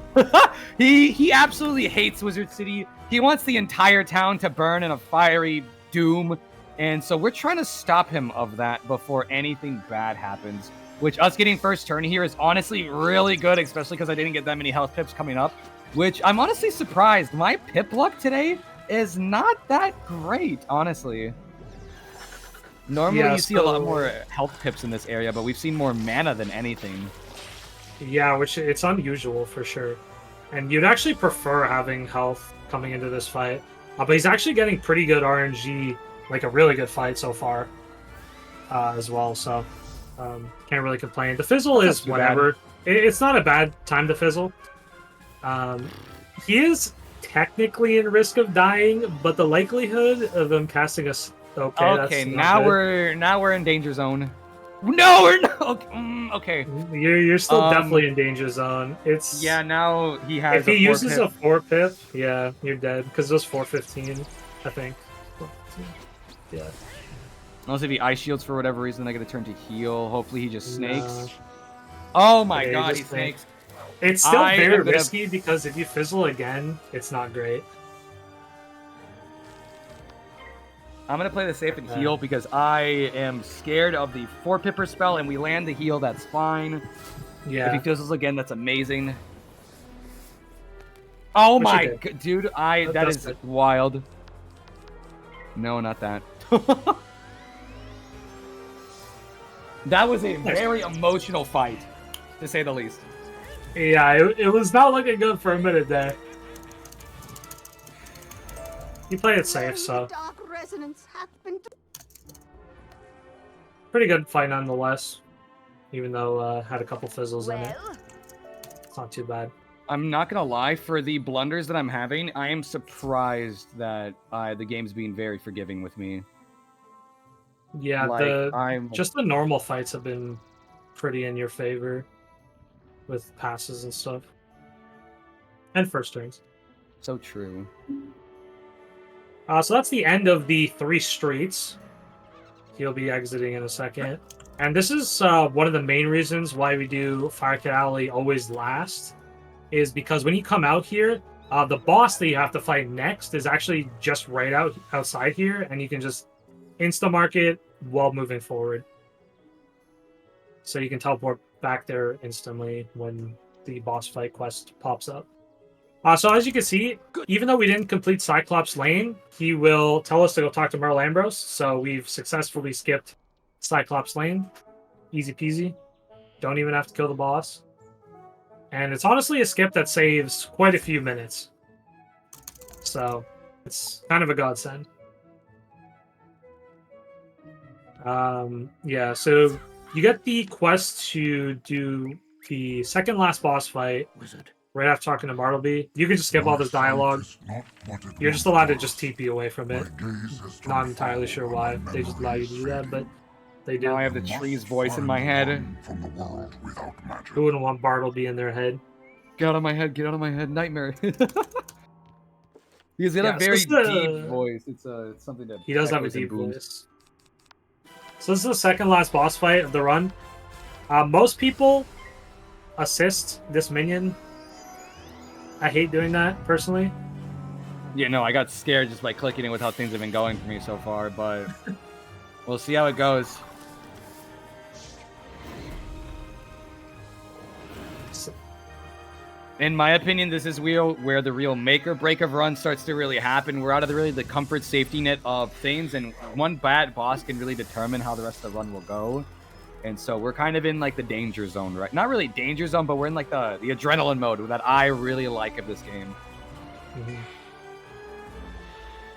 He absolutely hates Wizard City. He wants the entire town to burn in a fiery doom. And so we're trying to stop him of that before anything bad happens. Which us getting first turn here is honestly really good, especially because I didn't get that many health pips coming up. Which I'm honestly surprised. My pip luck today is not that great, honestly. Normally you see a lot more health pips in this area, but we've seen more mana than anything. Yeah, which it's unusual for sure. And you'd actually prefer having health coming into this fight. But he's actually getting pretty good RNG, like a really good fight so far as well, so can't really complain. The fizzle is whatever. It's not a bad time to fizzle. He is technically in risk of dying, but the likelihood of him casting us okay, now we're in danger zone. No, we're not. Okay. You're still definitely in danger zone. It's now he has. If he uses a 4 pip, yeah, you're dead because it was 415, I think. Yeah. Unless if he ice shields for whatever reason, they're gonna turn to heal. Hopefully he just snakes. Oh my god, he snakes. It's still very risky because if you fizzle again, it's not great. I'm going to play the safe and heal because I am scared of the 4-pipper spell, and we land the heal, that's fine. Yeah. If he fizzles again, that's amazing. Oh Which my you did. dude, that That's is good. wild. No, not that. That was a very emotional fight, to say the least. Yeah, it was not looking good for a minute there. You played it safe, so Dark resonance hath been pretty good fight nonetheless. Even though had a couple fizzles in it. It's not too bad. I'm not gonna lie, for the blunders that I'm having, I am surprised that the game's being very forgiving with me. Yeah, I'm just the normal fights have been pretty in your favor with passes and stuff. And first turns. so true. So that's the end of the 3 streets. He'll be exiting in a second. And this is one of the main reasons why we do Fire Cat Alley always last. Is because when you come out here, the boss that you have to fight next is actually just right outside here. And you can just insta-mark it while moving forward. So you can teleport back there instantly when the boss fight quest pops up. So as you can see, even though we didn't complete Cyclops Lane, he will tell us to go talk to Merle Ambrose. So we've successfully skipped Cyclops Lane. Easy peasy. Don't even have to kill the boss. And it's honestly a skip that saves quite a few minutes. So it's kind of a godsend. Yeah, so you get the quest to do the second last boss fight. Wizard. Right after talking to Bartleby. You can just skip all this dialogue. You're just allowed to just TP away from it. Not entirely sure why they just allow you to do that, but they do. Now I have the tree's voice in my head. Who wouldn't want Bartleby in their head? Get out of my head, get out of my head, nightmare. He's got a very so deep voice. It's something that he does have a echoes and deep booms. voice. So this is the second last boss fight of the run. Most people assist this minion. I hate doing that, personally. Yeah, no, I got scared just by clicking it with how things have been going for me so far, but we'll see how it goes. In my opinion, this is where the real make or break of run starts to really happen. We're out of the comfort safety net of things, and one bad boss can really determine how the rest of the run will go. And so we're kind of in like the danger zone, right? Not really danger zone, but we're in like the adrenaline mode that I really like of this game. Mm-hmm.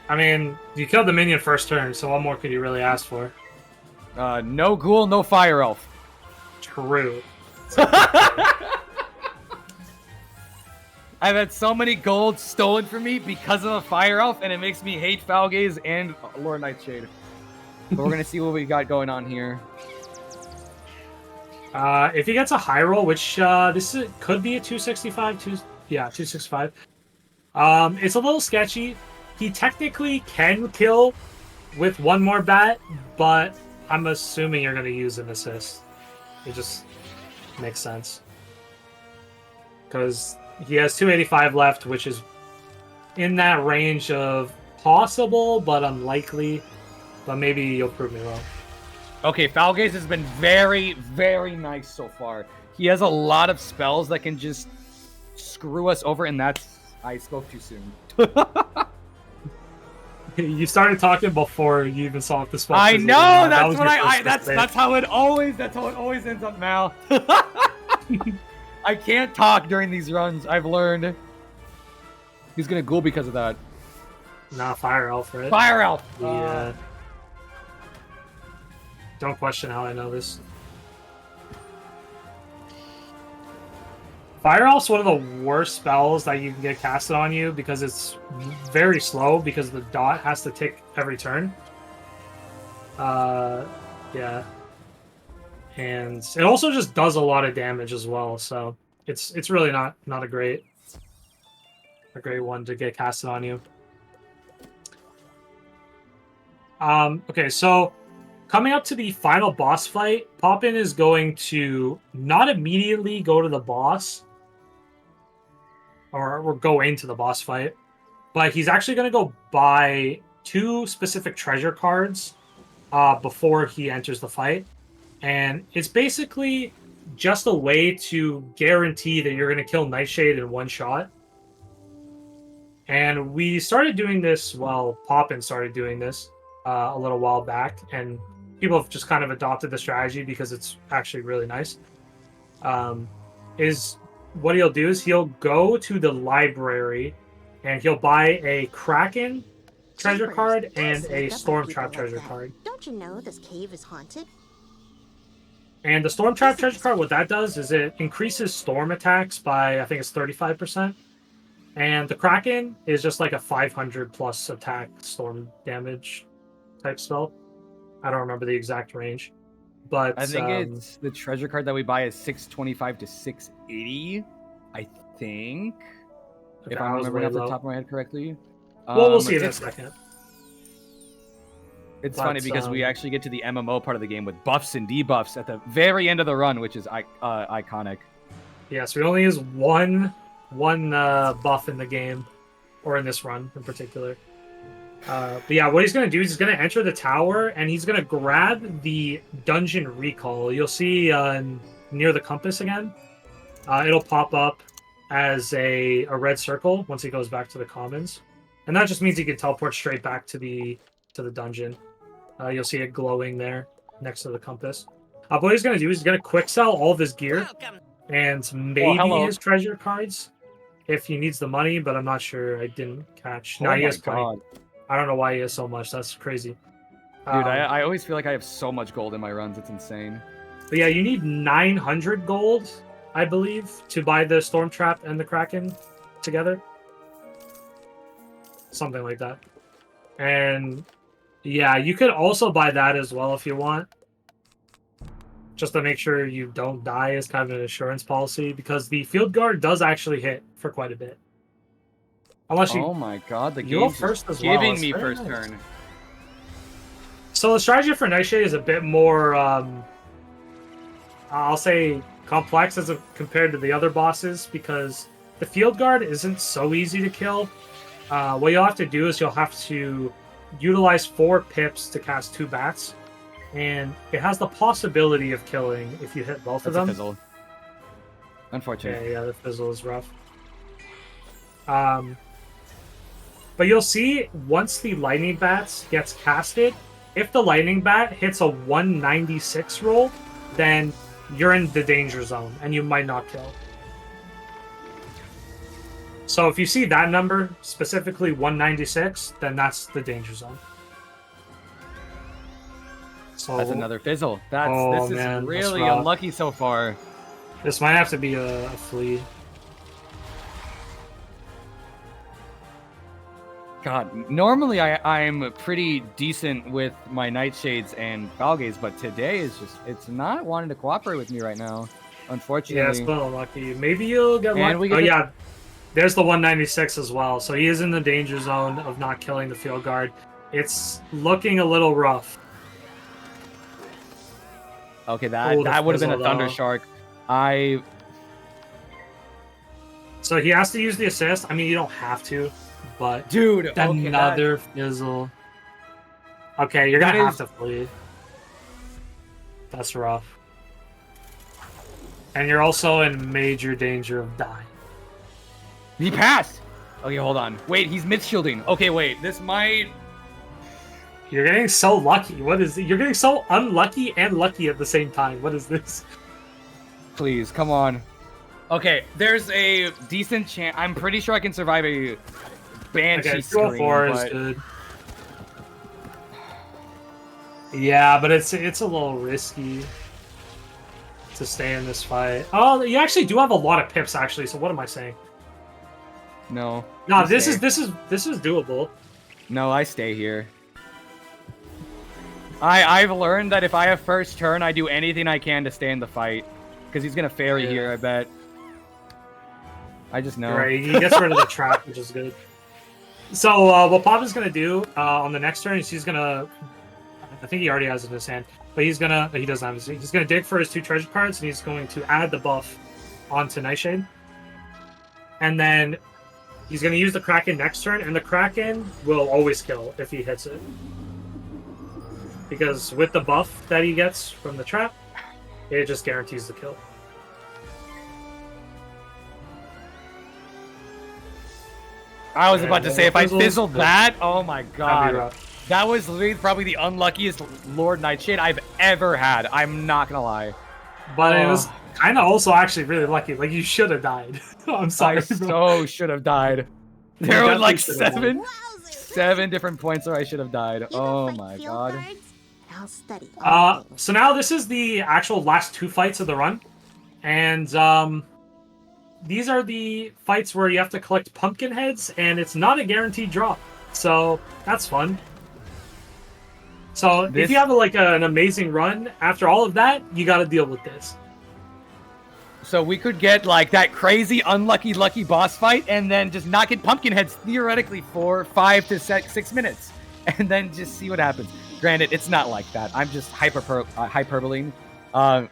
I mean, you killed the minion first turn, so what more could you really ask for? No ghoul, no fire elf. True. I've had so many gold stolen from me because of a fire elf, and it makes me hate Falgaze and Lord Nightshade. But we're gonna see what we got going on here. If he gets a high roll, which could be a 265, 265. It's a little sketchy. He technically can kill with one more bat, but I'm assuming you're going to use an assist. It just makes sense. Because he has 285 left, which is in that range of possible, but unlikely. But maybe you'll prove me wrong. Okay, Falgaze has been very, very nice so far. He has a lot of spells that can just screw us over, and that's... I spoke too soon. You started talking before you even saw if the spell. I know. That's what that's how it always ends up now. I can't talk during these runs. I've learned. He's gonna ghoul because of that. Nah, Fire Elf, right? Fire Elf. Yeah. Don't question how I know this. Fire Elf's one of the worst spells that you can get casted on you because it's very slow because the dot has to tick every turn. Yeah. And it also just does a lot of damage as well, so it's really not a great one to get casted on you. Okay, so coming up to the final boss fight, Poppin is going to not immediately go to the boss, or go into the boss fight, but he's actually going to go buy 2 specific treasure cards before he enters the fight. And it's basically just a way to guarantee that you're going to kill Nightshade in one shot. And we started doing this, well, Poppin started doing this a little while back, and people have just kind of adopted the strategy because it's actually really nice. Is what he'll do is he'll go to the library and he'll buy a Kraken treasure card and a Storm Trap treasure card. Don't you know this cave is haunted? And the Storm Trap treasure card, what that does is it increases storm attacks by, I think it's 35%. And the Kraken is just like a 500 plus attack storm damage type spell. I don't remember the exact range. But I think it's the treasure card that we buy is 625 to 680, I think. Okay, If I'm remembering off the low. top of my head correctly. Well, we'll see in a second. It's But, funny because we actually get to the MMO part of the game with buffs and debuffs at the very end of the run, which is iconic. Yeah, so he only has one buff in the game, or in this run in particular. But yeah, what he's going to do is he's going to enter the tower, and he's going to grab the dungeon recall. You'll see near the compass again. It'll pop up as a red circle once he goes back to the commons. And that just means he can teleport straight back to the dungeon. You'll see it glowing there next to the compass. But what he's going to do is he's going to quick sell all of his gear and maybe his treasure cards if he needs the money, but I'm not sure. I didn't catch. No, he has plenty. I don't know why he has so much. That's crazy. Dude, I always feel like I have so much gold in my runs. It's insane. But yeah, you need 900 gold, I believe, to buy the Storm Trap and the Kraken together. Something like that. And yeah, you could also buy that as well if you want. Just to make sure you don't die as kind of an insurance policy, because the Field Guard does actually hit for quite a bit. Unless you... Oh my god, the game's game's first as giving well. It's me very first nice. turn. So the strategy for Nightshade is a bit more, I'll say, complex as compared to the other bosses, because the Field Guard isn't so easy to kill. What you'll have to do is you'll have to utilize 4 pips to cast 2 bats, and it has the possibility of killing if you hit both of them. Fizzle. Unfortunate. Yeah, the fizzle is rough. But you'll see once the lightning bats gets casted, if the lightning bat hits a 196 roll, then you're in the danger zone and you might not kill. So if you see that number, specifically 196, then that's the danger zone. So That's another fizzle. This man, is that's really rough. unlucky so far. This might have to be a flea. God, normally I'm pretty decent with my Nightshades and Falgaze, but today is it's not wanting to cooperate with me right now, unfortunately. Yeah, it's been unlucky. Maybe you'll get And lucky. we Oh get yeah, there's the 196 as well. So he is in the danger zone of not killing the Field Guard. It's looking a little rough. Okay, that Oh, the would have been a fizzle, Thunder though. Shark. So he has to use the assist. I mean, you don't have to, but Dude, okay, another fizzle. Okay, you're That gonna have is- to flee. That's rough. And you're also in major danger of dying. He passed! Okay, hold on. Wait, he's mid-shielding. Okay, wait, this might... You're getting so lucky. What is it? You're getting so unlucky and lucky at the same time. What is this? Please, come on. Okay, there's a decent chance. I'm pretty sure I can survive a Banshee Okay, scream, 204 is but... good. Yeah, but it's a little risky to stay in this fight. Oh, you actually do have a lot of pips, actually. So what am I saying? No. No, you this stay. is doable. No, I stay here. I've learned that if I have first turn, I do anything I can to stay in the fight. Because he's going to fairy here, I bet. I just know. Right, he gets rid of the trap, which is good. So what Papa's gonna do on the next turn is he's gonna, I think he already has it in his hand, but he doesn't have his. He's gonna dig for his 2 treasure cards, and he's going to add the buff onto Nightshade, and then he's gonna use the Kraken next turn, and the Kraken will always kill if he hits it, because with the buff that he gets from the trap, it just guarantees the kill. I was about to say, if I Fizzles, fizzled that, oh my that'd be god. rough. That was literally probably the unluckiest Lord Nightshade I've ever had. I'm not gonna lie. But it was kind of also actually really lucky. Like, you should have died. I'm sorry, I bro. so should have died. There were like definitely should have seven different points where I should have died. You go Oh fight my field god. guards, and I'll study. So now this is the actual last 2 fights of the run. And these are the fights where you have to collect pumpkin heads, and it's not a guaranteed drop. So that's fun. So if you have an amazing run, after all of that, you got to deal with this. So we could get like that crazy unlucky lucky boss fight and then just knock it pumpkin heads theoretically for 5 to 6 minutes and then just see what happens. Granted, it's not like that. I'm just hyperboling.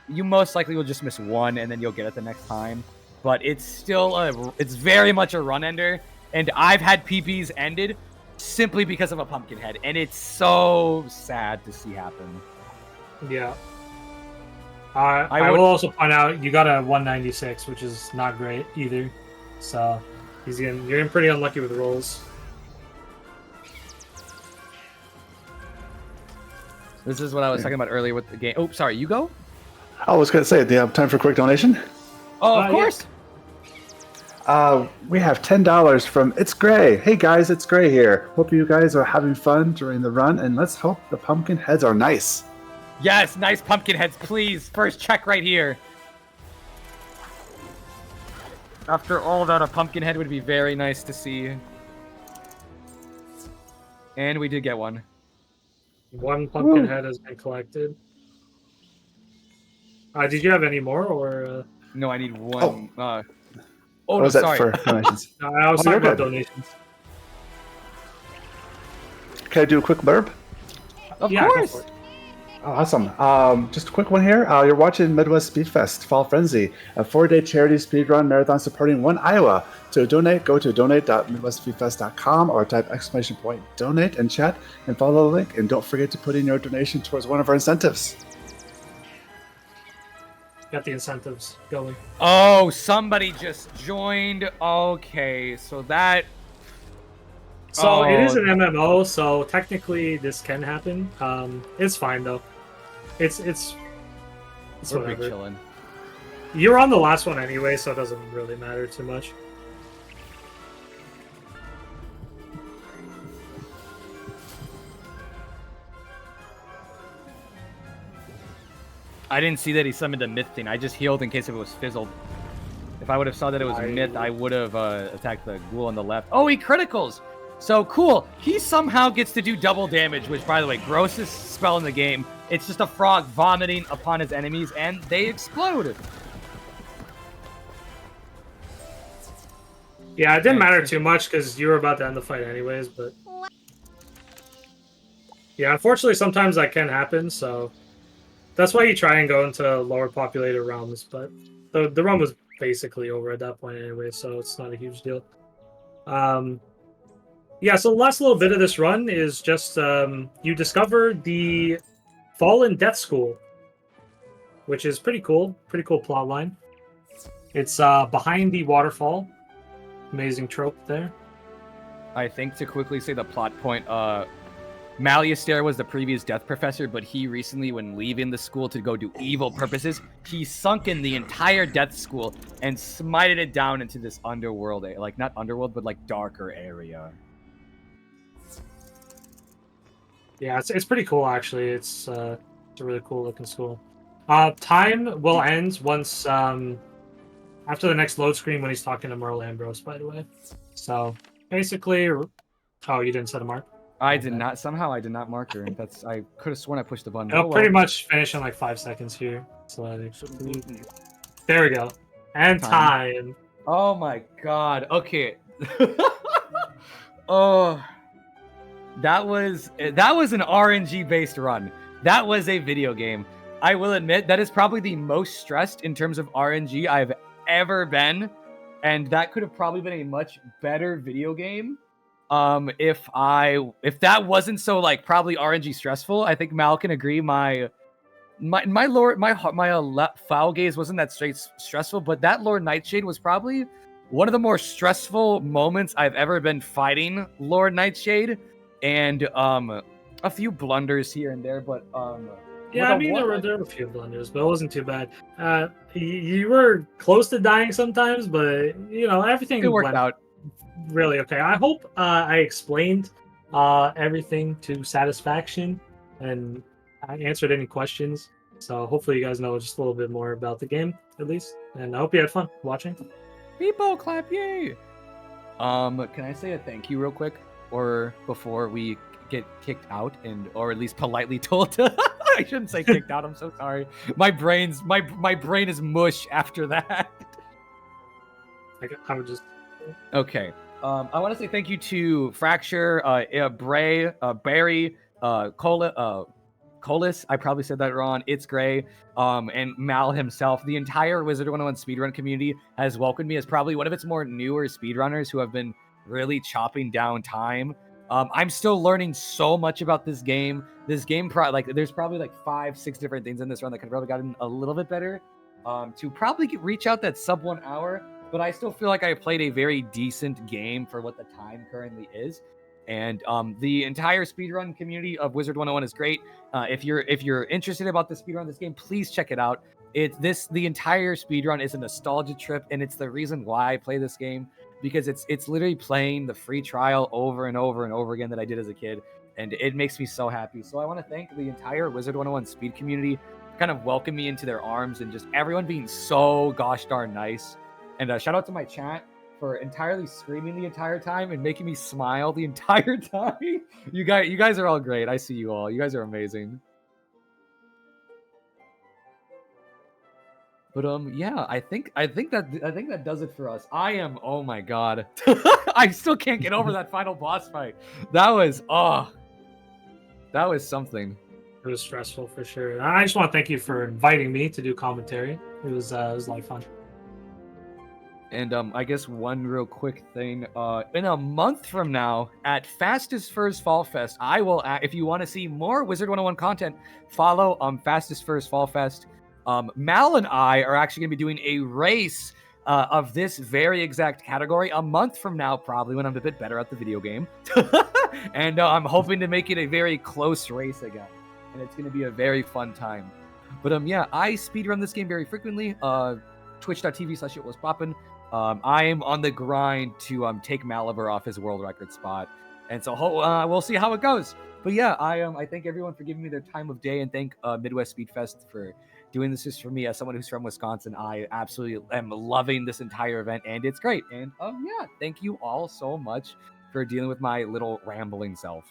You most likely will just miss one and then you'll get it the next time. But it's still it's very much a run ender, and I've had PBs ended simply because of a pumpkin head, and it's so sad to see happen. Yeah. I will also point out you got a 196, which is not great either. So you're in pretty unlucky with rolls. This is what I was talking about earlier with the game. Oh, sorry, you go? I was going to say, do you have time for a quick donation? Oh, of course. We have $10 from It's Gray. Hey guys, It's Gray here. Hope you guys are having fun during the run, and let's hope the pumpkin heads are nice. Yes, nice pumpkin heads, please. First check right here. After all that, a pumpkin head would be very nice to see. And we did get one. One pumpkin head has been collected. Did you have any more, or? No, I need one. What no, was that sorry. for donations? No, I was talking about donations. Can I do a quick blurb? Of Yeah, go course. for it. Oh, awesome. Just a quick one here. You're watching Midwest Speed Fest Fall Frenzy, a 4-day charity speedrun marathon supporting One Iowa. To donate, go to donate.midwestspeedfest.com or type !donate in chat and follow the link. And don't forget to put in your donation towards one of our incentives. Got the incentives going. Oh, somebody just joined. Okay, so that... So it is an MMO, so technically this can happen. It's fine though. It's We're whatever. big chillin'. You're on the last one anyway, so it doesn't really matter too much. I didn't see that he summoned a myth thing. I just healed in case if it was fizzled. If I would have saw that it was a myth, I would have attacked the ghoul on the left. Oh, he criticals! So cool. He somehow gets to do double damage, which, by the way, grossest spell in the game. It's just a frog vomiting upon his enemies, and they explode. Yeah, it didn't matter too much because you were about to end the fight anyways, but... Yeah, unfortunately sometimes that can happen, so... That's why you try and go into lower populated realms, but the run was basically over at that point anyway, so it's not a huge deal. Yeah, so the last little bit of this run is just you discover the Fallen Death School, which is pretty cool plot line. It's behind the waterfall. Amazing trope there. I think to quickly say the plot point, Maliastair was the previous death professor, but he recently, when leaving the school to go do evil purposes, he sunk in the entire death school and smited it down into this underworld, like not underworld, but like darker area. Yeah, it's pretty cool actually. It's a really cool looking school. Time will end once after the next load screen when he's talking to Merle Ambrose, by the way. So basically, oh, you didn't set a mark. I did not. Somehow I did not mark her. I could have sworn I pushed the button. It'll pretty much finish in like 5 seconds here. So there we go. And time. Oh my god. Okay. Oh, that was an RNG based run. That was a video game. I will admit that is probably the most stressed in terms of RNG I've ever been, and that could have probably been a much better video game. If that wasn't so like probably RNG stressful. I think Mal can agree. My foul gaze wasn't that straight stressful, but that Lord Nightshade was probably one of the more stressful moments I've ever been fighting Lord Nightshade, and a few blunders here and there, but Yeah, I mean there were a few blunders, but it wasn't too bad. You were close to dying sometimes, but you know everything it worked went out. really okay. I hope I explained everything to satisfaction and I answered any questions. So hopefully you guys know just a little bit more about the game at least, and I hope you had fun watching. People clap, yay! Can I say a thank you real quick, or before we get kicked out, or at least politely told to? I shouldn't say kicked out. I'm so sorry. My brain is mush after that. I would just Okay. I want to say thank you to Fracture, Bray, Barry, Colis, I probably said that wrong. It's Gray, and Mal himself. The entire Wizard101 speedrun community has welcomed me as probably one of its more newer speedrunners who have been really chopping down time. I'm still learning so much about this game. There's probably like 5-6 different things in this run that could have probably gotten a little bit better. To probably reach out that sub 1 hour, but I still feel like I played a very decent game for what the time currently is. And the entire speedrun community of Wizard101 is great. If you're interested about the speedrun of this game, please check it out. The entire speedrun is a nostalgia trip, and it's the reason why I play this game, because it's literally playing the free trial over and over and over again that I did as a kid, and it makes me so happy. So I want to thank the entire Wizard101 speed community for kind of welcoming me into their arms, and just everyone being so gosh darn nice. And shout out to my chat for entirely screaming the entire time and making me smile the entire time. You guys are all great. I see you all. You guys are amazing. But yeah, I think that does it for us. Oh my god. I still can't get over that final boss fight. That was something. It was stressful for sure. I just want to thank you for inviting me to do commentary. It was a lot of fun. And I guess one real quick thing, in a month from now at Fastest Furs Fall Fest, I will, if you want to see more Wizard101 content, follow Fastest Furs Fall Fest. Mal and I are actually going to be doing a race of this very exact category a month from now, probably when I'm a bit better at the video game. And I'm hoping to make it a very close race again. And it's going to be a very fun time. But yeah, I speedrun this game very frequently. Twitch.tv/yowazpoppin. I am on the grind to take Malabar off his world record spot, and so we'll see how it goes. But yeah, I thank everyone for giving me their time of day, and thank Midwest Speed Fest for doing this just for me. As someone who's from Wisconsin, I absolutely am loving this entire event, and it's great. And yeah, thank you all so much for dealing with my little rambling self.